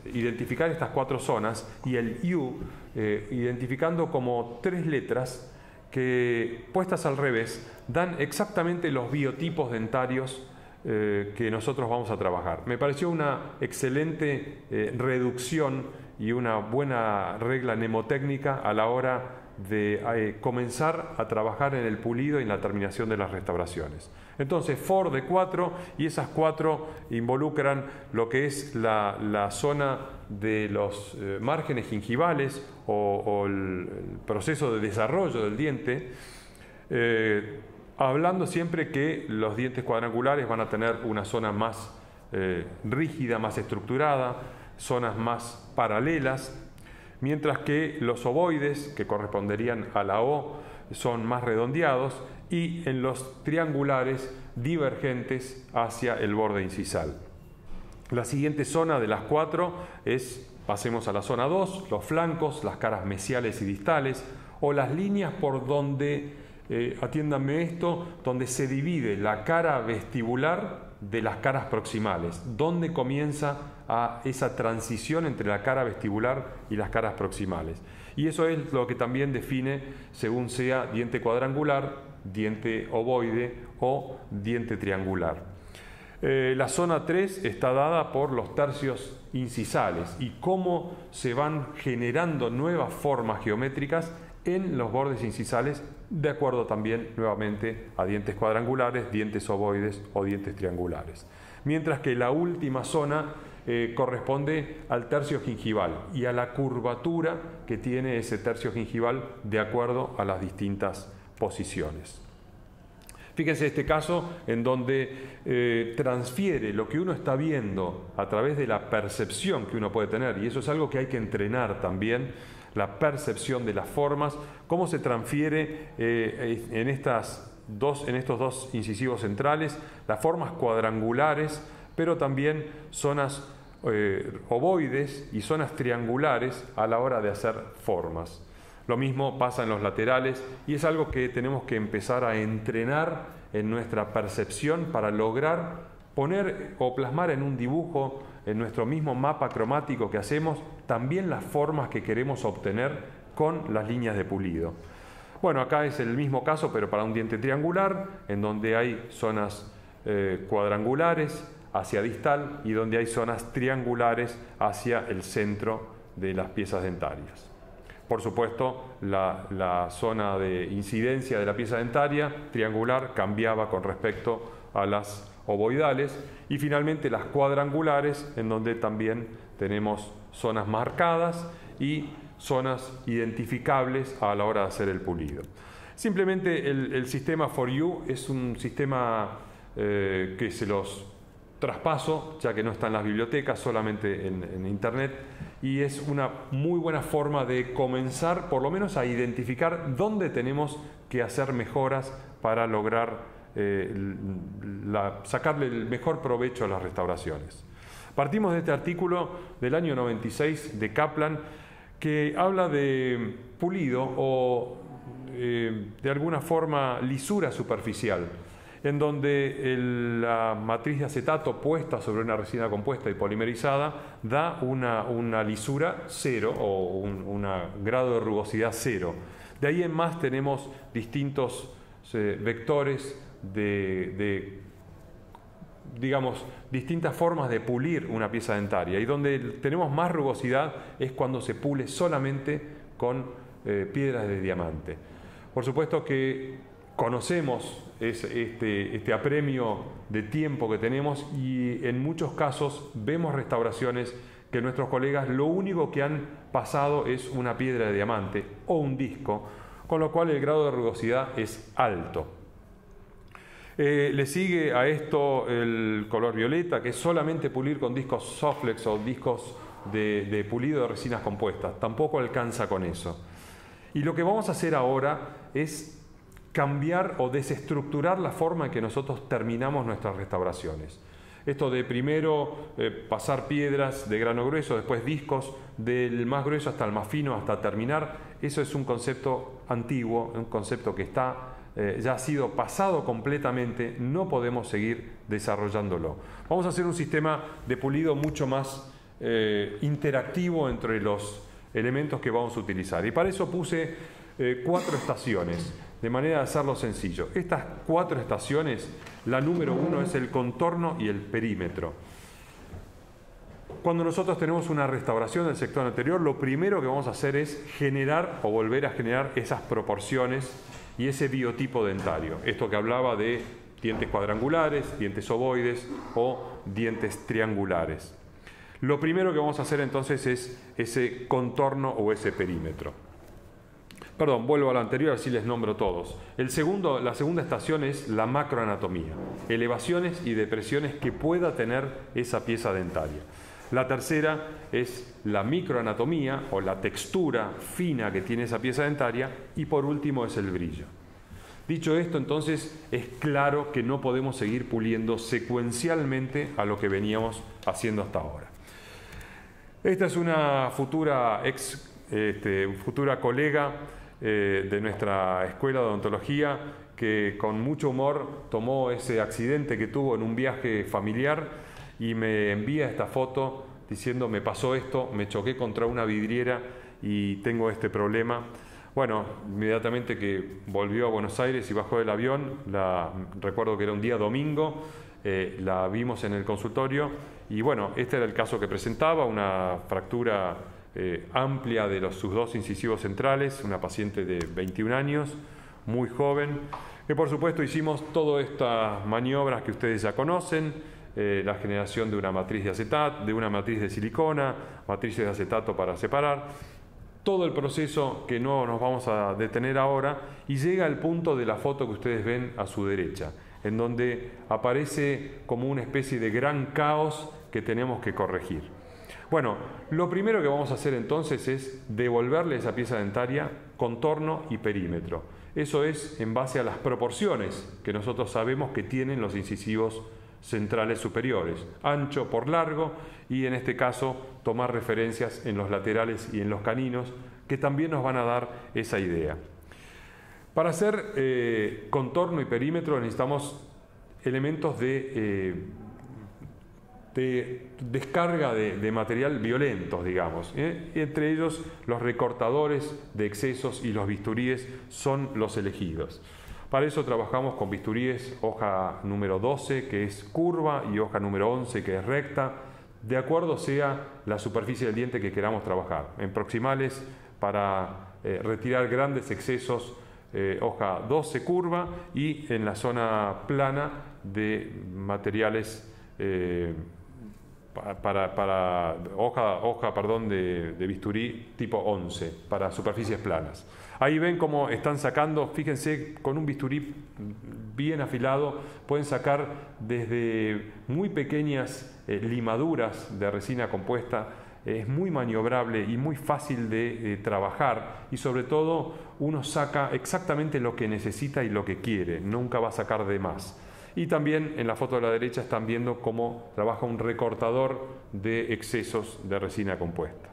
identificar estas 4 zonas y el you identificando como 3 letras que puestas al revés dan exactamente los biotipos dentarios que nosotros vamos a trabajar. Me pareció una excelente reducción y una buena regla mnemotécnica a la hora de comenzar a trabajar en el pulido y en la terminación de las restauraciones. Entonces, for de 4 y esas 4 involucran lo que es la zona de los márgenes gingivales o el proceso de desarrollo del diente, hablando siempre que los dientes cuadrangulares van a tener una zona más rígida, más estructurada, zonas más paralelas, mientras que los ovoides, que corresponderían a la O, son más redondeados y en los triangulares divergentes hacia el borde incisal. La siguiente zona de las 4 pasemos a la zona 2, los flancos, las caras mesiales y distales, o las líneas por donde, atiéndanme esto, donde se divide la cara vestibular de las caras proximales. ¿Dónde comienza esa transición entre la cara vestibular y las caras proximales? Y eso es lo que también define según sea diente cuadrangular, diente ovoide o diente triangular. La zona 3 está dada por los tercios incisales y cómo se van generando nuevas formas geométricas en los bordes incisales, de acuerdo también nuevamente a dientes cuadrangulares, dientes ovoides o dientes triangulares. Mientras que la última zona corresponde al tercio gingival y a la curvatura que tiene ese tercio gingival de acuerdo a las distintas posiciones. Fíjense este caso en donde transfiere lo que uno está viendo a través de la percepción que uno puede tener, y eso es algo que hay que entrenar también, la percepción de las formas, cómo se transfiere en estos dos incisivos centrales, las formas cuadrangulares, pero también zonas ovoides y zonas triangulares a la hora de hacer formas. Lo mismo pasa en los laterales y es algo que tenemos que empezar a entrenar en nuestra percepción para lograr poner o plasmar en un dibujo, en nuestro mismo mapa cromático que hacemos, también las formas que queremos obtener con las líneas de pulido. Bueno, acá es el mismo caso, pero para un diente triangular, en donde hay zonas cuadrangulares hacia distal y donde hay zonas triangulares hacia el centro de las piezas dentarias. Por supuesto, la zona de incidencia de la pieza dentaria triangular cambiaba con respecto a las ovoidales y finalmente las cuadrangulares, en donde también tenemos zonas marcadas y zonas identificables a la hora de hacer el pulido. Simplemente el sistema For You es un sistema que se los traspaso, ya que no está en las bibliotecas, solamente en internet, y es una muy buena forma de comenzar por lo menos a identificar dónde tenemos que hacer mejoras para lograr sacarle el mejor provecho a las restauraciones. Partimos de este artículo del año 96 de Kaplan, que habla de pulido o de alguna forma lisura superficial, en donde la matriz de acetato puesta sobre una resina compuesta y polimerizada da una lisura cero o un grado de rugosidad cero. De ahí en más tenemos distintos vectores digamos, distintas formas de pulir una pieza dentaria, y donde tenemos más rugosidad es cuando se pule solamente con piedras de diamante. Por supuesto que conocemos este apremio de tiempo que tenemos y en muchos casos vemos restauraciones que nuestros colegas lo único que han pasado es una piedra de diamante o un disco, con lo cual el grado de rugosidad es alto. Le sigue a esto el color violeta, que es solamente pulir con discos Soflex o discos de pulido de resinas compuestas. Tampoco alcanza con eso. Y lo que vamos a hacer ahora es cambiar o desestructurar la forma en que nosotros terminamos nuestras restauraciones. Esto de primero pasar piedras de grano grueso, después discos, del más grueso hasta el más fino, hasta terminar, eso es un concepto antiguo, un concepto que está ya ha sido pasado completamente, no podemos seguir desarrollándolo. Vamos a hacer un sistema de pulido mucho más interactivo entre los elementos que vamos a utilizar. Y para eso puse 4 estaciones, de manera de hacerlo sencillo. Estas 4 estaciones, la número 1 es el contorno y el perímetro. Cuando nosotros tenemos una restauración del sector anterior, lo primero que vamos a hacer es generar o volver a generar esas proporciones y ese biotipo dentario. Esto que hablaba de dientes cuadrangulares, dientes ovoides o dientes triangulares. Lo primero que vamos a hacer entonces es ese contorno o ese perímetro. Perdón, vuelvo a lo anterior, así les nombro todos. La segunda estación es la macroanatomía, elevaciones y depresiones que pueda tener esa pieza dentaria. La tercera es la microanatomía o la textura fina que tiene esa pieza dentaria, y por último es el brillo. Dicho esto, entonces es claro que no podemos seguir puliendo secuencialmente a lo que veníamos haciendo hasta ahora. Esta es una futura colega de nuestra escuela de odontología que con mucho humor tomó ese accidente que tuvo en un viaje familiar y me envía esta foto diciendo: me pasó esto, me choqué contra una vidriera y tengo este problema. Bueno, inmediatamente que volvió a Buenos Aires y bajó del avión, recuerdo que era un día domingo, la vimos en el consultorio y bueno, este era el caso que presentaba, una fractura amplia de sus dos incisivos centrales, una paciente de 21 años, muy joven, que por supuesto hicimos todas estas maniobras que ustedes ya conocen, la generación de una matriz de acetato, de una matriz de silicona, matrices de acetato para separar, todo el proceso que no nos vamos a detener ahora, y llega al punto de la foto que ustedes ven a su derecha, en donde aparece como una especie de gran caos que tenemos que corregir. Bueno, lo primero que vamos a hacer entonces es devolverle esa pieza dentaria contorno y perímetro. Eso es en base a las proporciones que nosotros sabemos que tienen los incisivos centrales superiores, ancho por largo, y en este caso tomar referencias en los laterales y en los caninos, que también nos van a dar esa idea. Para hacer contorno y perímetro necesitamos elementos de descarga de material violentos, digamos. Entre ellos los recortadores de excesos y los bisturíes son los elegidos. Para eso trabajamos con bisturíes hoja número 12, que es curva, y hoja número 11, que es recta, de acuerdo sea la superficie del diente que queramos trabajar. En proximales, para retirar grandes excesos, hoja 12 curva, y en la zona plana de materiales hoja de bisturí tipo 11 para superficies planas. Ahí ven cómo están sacando, fíjense, con un bisturí bien afilado pueden sacar desde muy pequeñas limaduras de resina compuesta. Es muy maniobrable y muy fácil de trabajar, y sobre todo uno saca exactamente lo que necesita y lo que quiere, nunca va a sacar de más. Y también en la foto de la derecha están viendo cómo trabaja un recortador de excesos de resina compuesta.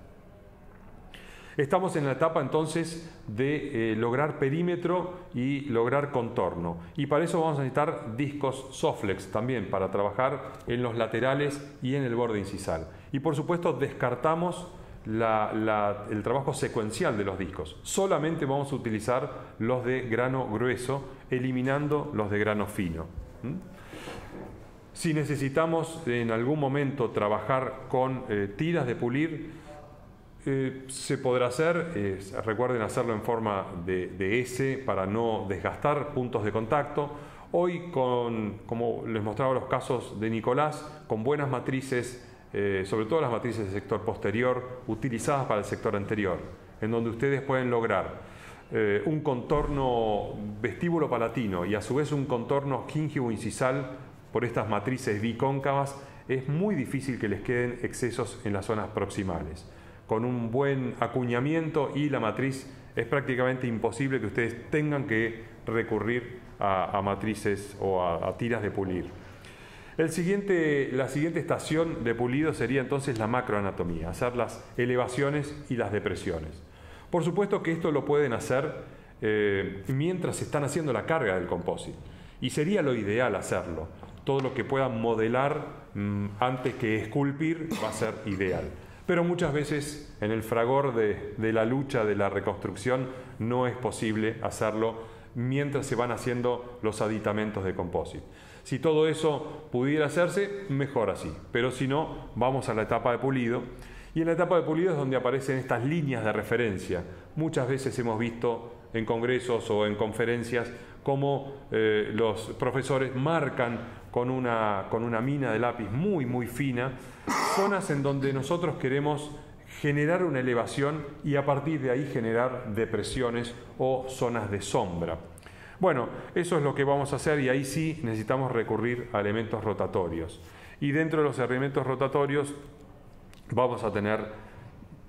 Estamos en la etapa entonces de lograr perímetro y lograr contorno, y para eso vamos a necesitar discos Soflex también para trabajar en los laterales y en el borde incisal. Y por supuesto descartamos el trabajo secuencial de los discos. Solamente vamos a utilizar los de grano grueso, eliminando los de grano fino. Si necesitamos en algún momento trabajar con tiras de pulir, se podrá hacer. Recuerden hacerlo en forma de S para no desgastar puntos de contacto. Hoy, como les mostraba los casos de Nicolás, con buenas matrices, sobre todo las matrices del sector posterior, utilizadas para el sector anterior, en donde ustedes pueden lograr un contorno vestíbulo palatino y a su vez un contorno gíngivo incisal por estas matrices bicóncavas, es muy difícil que les queden excesos en las zonas proximales. Con un buen acuñamiento y la matriz es prácticamente imposible que ustedes tengan que recurrir a matrices o a tiras de pulir. La siguiente estación de pulido sería entonces la macroanatomía, hacer las elevaciones y las depresiones. Por supuesto que esto lo pueden hacer mientras están haciendo la carga del composite, y sería lo ideal hacerlo. Todo lo que puedan modelar antes que esculpir va a ser ideal. Pero muchas veces en el fragor de la lucha de la reconstrucción no es posible hacerlo mientras se van haciendo los aditamentos de composite. Si todo eso pudiera hacerse, mejor así, pero si no, vamos a la etapa de pulido. Y en la etapa de pulido es donde aparecen estas líneas de referencia. Muchas veces hemos visto en congresos o en conferencias cómo los profesores marcan con una mina de lápiz muy muy fina zonas en donde nosotros queremos generar una elevación y a partir de ahí generar depresiones o zonas de sombra. Bueno, eso es lo que vamos a hacer, y ahí sí necesitamos recurrir a elementos rotatorios. Y dentro de los elementos rotatorios vamos a tener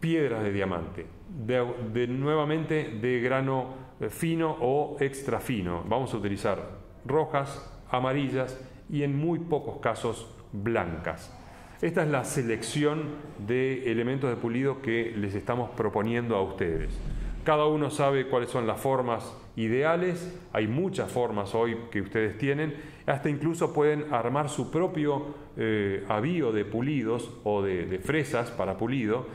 piedras de diamante, nuevamente de grano fino o extra fino. Vamos a utilizar rojas, amarillas y en muy pocos casos blancas. Esta es la selección de elementos de pulido que les estamos proponiendo a ustedes. Cada uno sabe cuáles son las formas ideales, hay muchas formas hoy que ustedes tienen, hasta incluso pueden armar su propio avío de pulidos o de fresas para pulido,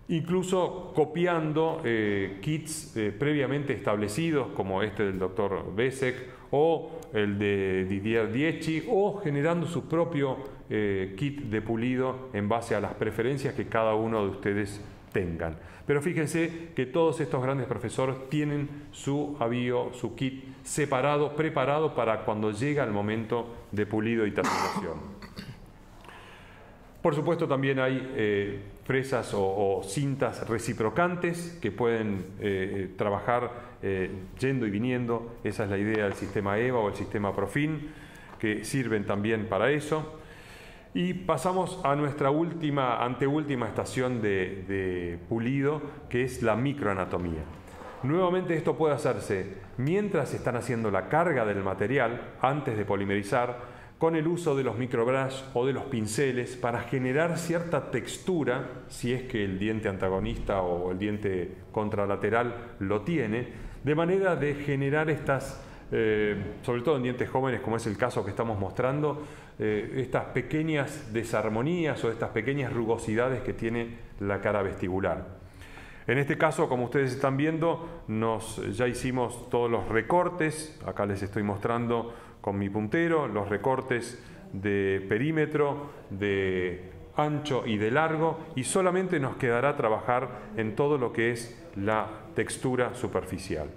incluso copiando kits previamente establecidos como este del Dr. Besek o el de Didier Dietschi, o generando su propio kit de pulido en base a las preferencias que cada uno de ustedes tengan. Pero fíjense que todos estos grandes profesores tienen su avío, su kit separado, preparado para cuando llega el momento de pulido y tatuación. Por supuesto también hay fresas o cintas reciprocantes que pueden trabajar yendo y viniendo. Esa es la idea del sistema EVA o el sistema Profin, que sirven también para eso. Y pasamos a nuestra anteúltima estación de pulido, que es la microanatomía. Nuevamente esto puede hacerse mientras están haciendo la carga del material, antes de polimerizar, con el uso de los microbrush o de los pinceles para generar cierta textura, si es que el diente antagonista o el diente contralateral lo tiene, de manera de generar estas, sobre todo en dientes jóvenes, como es el caso que estamos mostrando, estas pequeñas desarmonías o estas pequeñas rugosidades que tiene la cara vestibular. En este caso, como ustedes están viendo, ya hicimos todos los recortes. Acá les estoy mostrando con mi puntero los recortes de perímetro, de ancho y de largo, y solamente nos quedará trabajar en todo lo que es la textura superficial.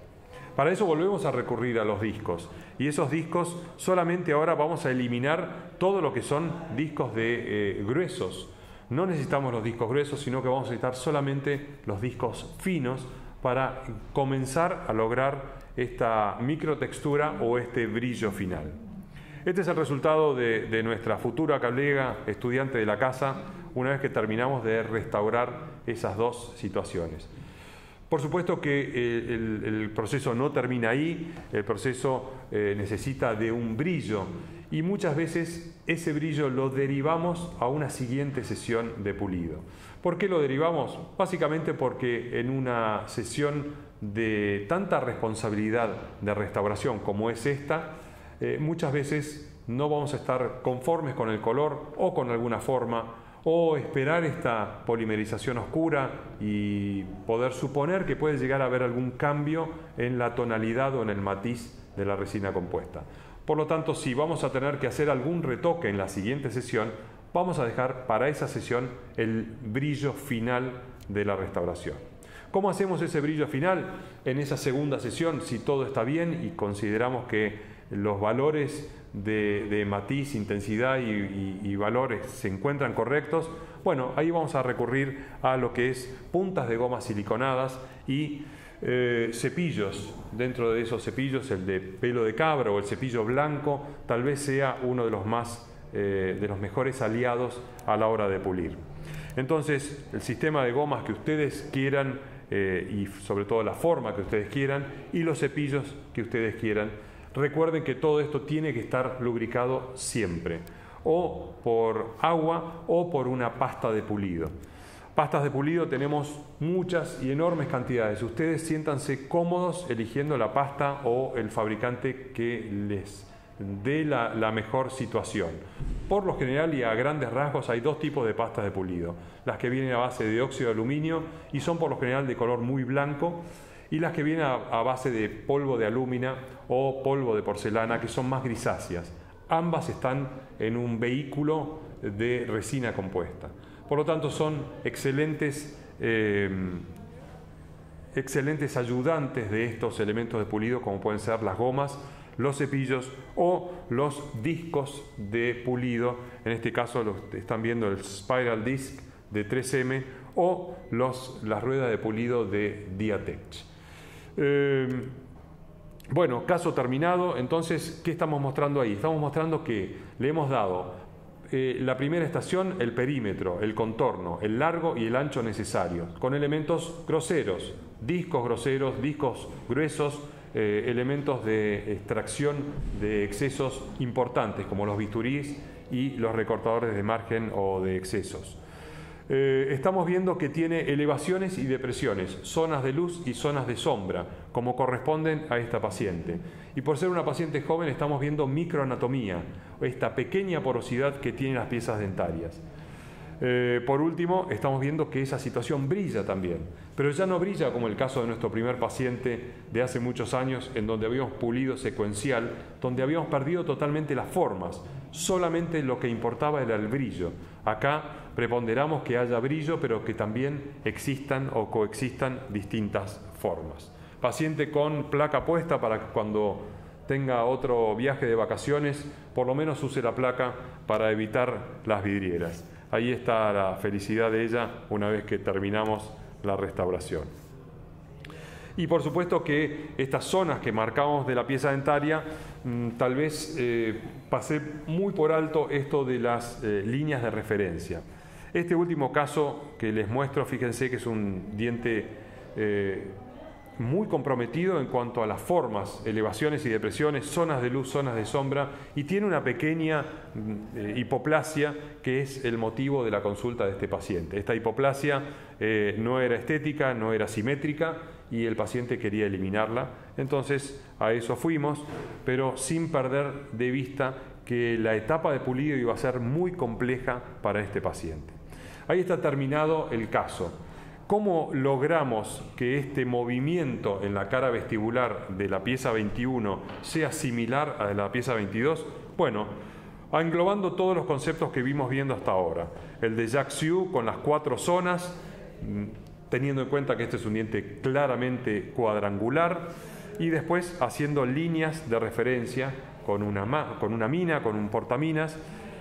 Para eso volvemos a recurrir a los discos, y esos discos solamente ahora vamos a eliminar todo lo que son discos gruesos. No necesitamos los discos gruesos, sino que vamos a necesitar solamente los discos finos para comenzar a lograr esta microtextura o este brillo final. Este es el resultado de nuestra futura colega estudiante de la casa, una vez que terminamos de restaurar esas dos situaciones. Por supuesto que el proceso no termina ahí, el proceso necesita de un brillo, y muchas veces ese brillo lo derivamos a una siguiente sesión de pulido. ¿Por qué lo derivamos? Básicamente porque en una sesión de tanta responsabilidad de restauración como es esta, muchas veces no vamos a estar conformes con el color o con alguna forma, o esperar esta polimerización oscura y poder suponer que puede llegar a haber algún cambio en la tonalidad o en el matiz de la resina compuesta. Por lo tanto, si vamos a tener que hacer algún retoque en la siguiente sesión, vamos a dejar para esa sesión el brillo final de la restauración. ¿Cómo hacemos ese brillo final? En esa segunda sesión, si todo está bien y consideramos que los valores de matiz, intensidad y valores se encuentran correctos, bueno, ahí vamos a recurrir a lo que es puntas de goma siliconadas y cepillos. Dentro de esos cepillos, el de pelo de cabra o el cepillo blanco tal vez sea uno de los mejores aliados a la hora de pulir. Entonces, el sistema de gomas que ustedes quieran y sobre todo la forma que ustedes quieran y los cepillos que ustedes quieran. Recuerden que todo esto tiene que estar lubricado siempre, o por agua o por una pasta de pulido. Pastas de pulido tenemos muchas y enormes cantidades. Ustedes siéntanse cómodos eligiendo la pasta o el fabricante que les dé la mejor situación. Por lo general y a grandes rasgos hay dos tipos de pastas de pulido. Las que vienen a base de óxido de aluminio y son por lo general de color muy blanco, y las que vienen a base de polvo de alúmina o polvo de porcelana, que son más grisáceas. Ambas están en un vehículo de resina compuesta. Por lo tanto, son excelentes ayudantes de estos elementos de pulido, como pueden ser las gomas, los cepillos o los discos de pulido. En este caso están viendo el Spiral Disc de 3M o las ruedas de pulido de Diatech. Bueno, caso terminado. Entonces, ¿qué estamos mostrando ahí? Estamos mostrando que le hemos dado la primera estación, el perímetro, el contorno, el largo y el ancho necesarios, con elementos groseros, discos gruesos, elementos de extracción de excesos importantes, como los bisturís y los recortadores de margen o de excesos. estamos viendo que tiene elevaciones y depresiones, zonas de luz y zonas de sombra, como corresponden a esta paciente. Y por ser una paciente joven estamos viendo microanatomía, esta pequeña porosidad que tienen las piezas dentarias. Por último, estamos viendo que esa situación brilla también, pero ya no brilla como el caso de nuestro primer paciente de hace muchos años, en donde habíamos pulido secuencial, donde habíamos perdido totalmente las formas, solamente lo que importaba era el brillo. Acá preponderamos que haya brillo, pero que también existan o coexistan distintas formas. Paciente con placa puesta para que cuando tenga otro viaje de vacaciones, por lo menos use la placa para evitar las vidrieras. Ahí está la felicidad de ella una vez que terminamos la restauración. Y por supuesto que estas zonas que marcamos de la pieza dentaria, tal vez pasé muy por alto esto de las líneas de referencia. Este último caso que les muestro, fíjense que es un diente muy comprometido en cuanto a las formas, elevaciones y depresiones, zonas de luz, zonas de sombra, y tiene una pequeña hipoplasia que es el motivo de la consulta de este paciente. Esta hipoplasia no era estética, no era simétrica y el paciente quería eliminarla, entonces a eso fuimos, pero sin perder de vista que la etapa de pulido iba a ser muy compleja para este paciente. Ahí está terminado el caso. ¿Cómo logramos que este movimiento en la cara vestibular de la pieza 21 sea similar a la pieza 22? Bueno, englobando todos los conceptos que vimos viendo hasta ahora. El de Jacques-Yu con las 4 zonas, teniendo en cuenta que este es un diente claramente cuadrangular, y después haciendo líneas de referencia con una mina, con un portaminas,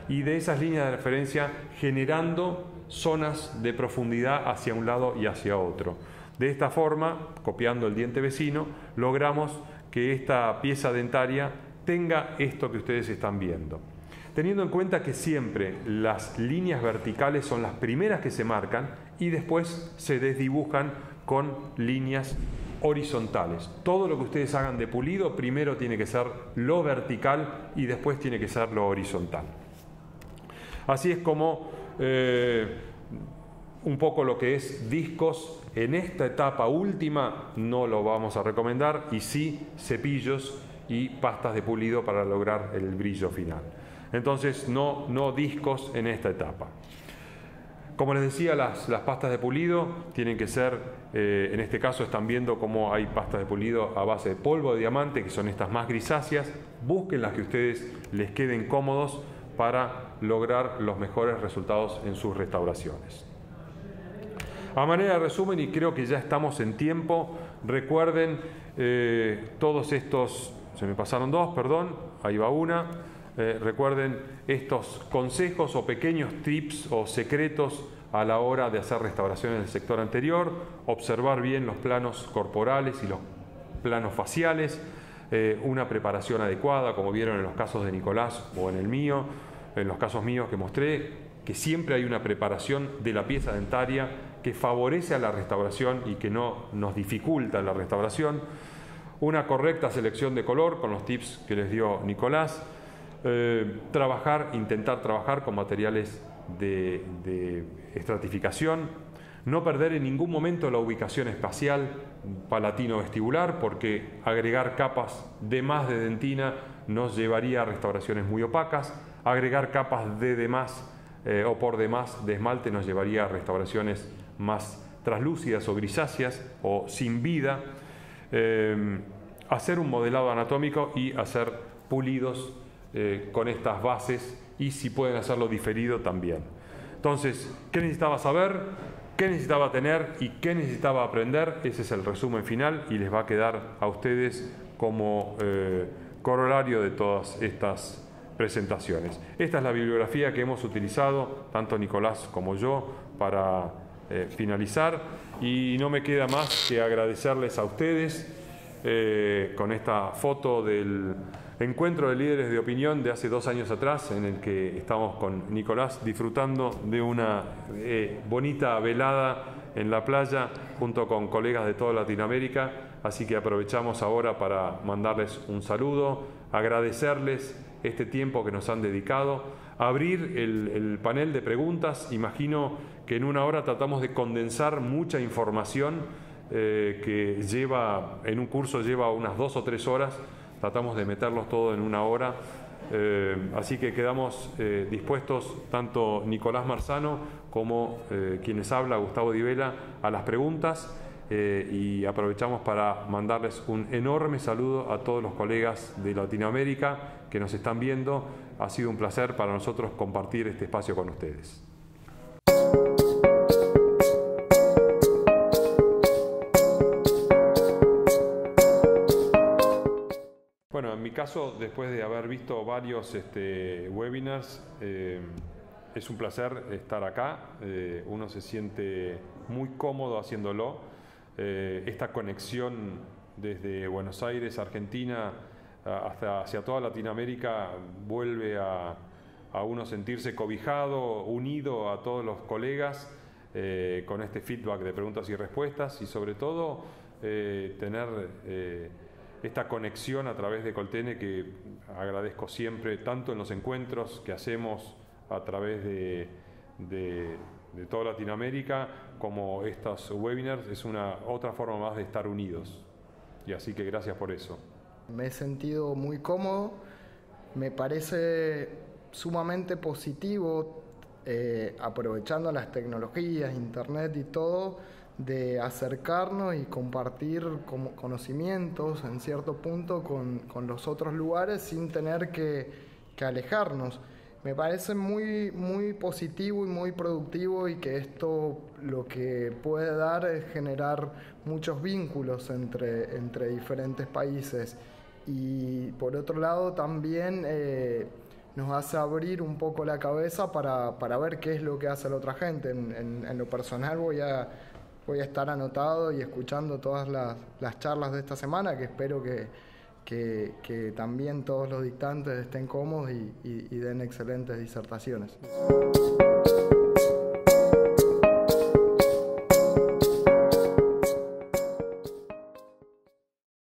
y de esas líneas de referencia generando zonas de profundidad hacia un lado y hacia otro. De esta forma, copiando el diente vecino, logramos que esta pieza dentaria tenga esto que ustedes están viendo. Teniendo en cuenta que siempre las líneas verticales son las primeras que se marcan y después se desdibujan con líneas horizontales. Todo lo que ustedes hagan de pulido primero tiene que ser lo vertical y después tiene que ser lo horizontal. Así es como un poco lo que es discos en esta etapa última no lo vamos a recomendar, y sí cepillos y pastas de pulido para lograr el brillo final. Entonces no discos en esta etapa. Como les decía, las pastas de pulido tienen que ser, en este caso están viendo cómo hay pastas de pulido a base de polvo de diamante, que son estas más grisáceas. Busquen las que a ustedes les queden cómodos para lograr los mejores resultados en sus restauraciones. A manera de resumen, y creo que ya estamos en tiempo, recuerden todos estos, se me pasaron 2, perdón, ahí va una. Recuerden estos consejos o pequeños tips o secretos a la hora de hacer restauraciones del sector anterior, observar bien los planos corporales y los planos faciales, una preparación adecuada, como vieron en los casos de Nicolás o en el mío, en los casos míos que mostré, que siempre hay una preparación de la pieza dentaria que favorece a la restauración y que no nos dificulta la restauración, una correcta selección de color con los tips que les dio Nicolás, intentar trabajar con materiales de estratificación, no perder en ningún momento la ubicación espacial palatino-vestibular, porque agregar capas de más de dentina nos llevaría a restauraciones muy opacas, agregar capas de más o por demás de esmalte nos llevaría a restauraciones más translúcidas o grisáceas o sin vida, hacer un modelado anatómico y hacer pulidos con estas bases, y si pueden hacerlo diferido también. Entonces, ¿qué necesitaba saber? ¿Qué necesitaba tener? ¿Y qué necesitaba aprender? Ese es el resumen final y les va a quedar a ustedes como corolario de todas estas presentaciones. Esta es la bibliografía que hemos utilizado, tanto Nicolás como yo, para finalizar, y no me queda más que agradecerles a ustedes con esta foto del encuentro de líderes de opinión de hace 2 años atrás, en el que estamos con Nicolás disfrutando de una bonita velada en la playa junto con colegas de toda Latinoamérica. Así que aprovechamos ahora para mandarles un saludo, agradecerles este tiempo que nos han dedicado, abrir el panel de preguntas. Imagino que en una hora tratamos de condensar mucha información que en un curso lleva unas 2 o 3 horas. Tratamos de meterlos todo en una hora. Así que quedamos dispuestos, tanto Nicolás Marzano como quienes habla, Gustavo Di Vela, a las preguntas. Y aprovechamos para mandarles un enorme saludo a todos los colegas de Latinoamérica que nos están viendo. Ha sido un placer para nosotros compartir este espacio con ustedes. Bueno, en mi caso, después de haber visto varios webinars, es un placer estar acá. Uno se siente muy cómodo haciéndolo. Esta conexión desde Buenos Aires, Argentina, hacia toda Latinoamérica vuelve a uno sentirse cobijado, unido a todos los colegas, con este feedback de preguntas y respuestas, y sobre todo tener esta conexión a través de Coltene, que agradezco siempre, tanto en los encuentros que hacemos a través de toda Latinoamérica, como estos webinars. Es otra forma más de estar unidos, y así que gracias por eso. Me he sentido muy cómodo, me parece sumamente positivo, aprovechando las tecnologías, internet y todo, de acercarnos y compartir conocimientos en cierto punto con los otros lugares sin tener que alejarnos. Me parece muy, muy positivo y muy productivo, y que esto lo que puede dar es generar muchos vínculos entre diferentes países. Y por otro lado también nos hace abrir un poco la cabeza para ver qué es lo que hace la otra gente. En lo personal voy a estar anotado y escuchando todas las charlas de esta semana, que espero que también todos los dictantes estén cómodos y den excelentes disertaciones.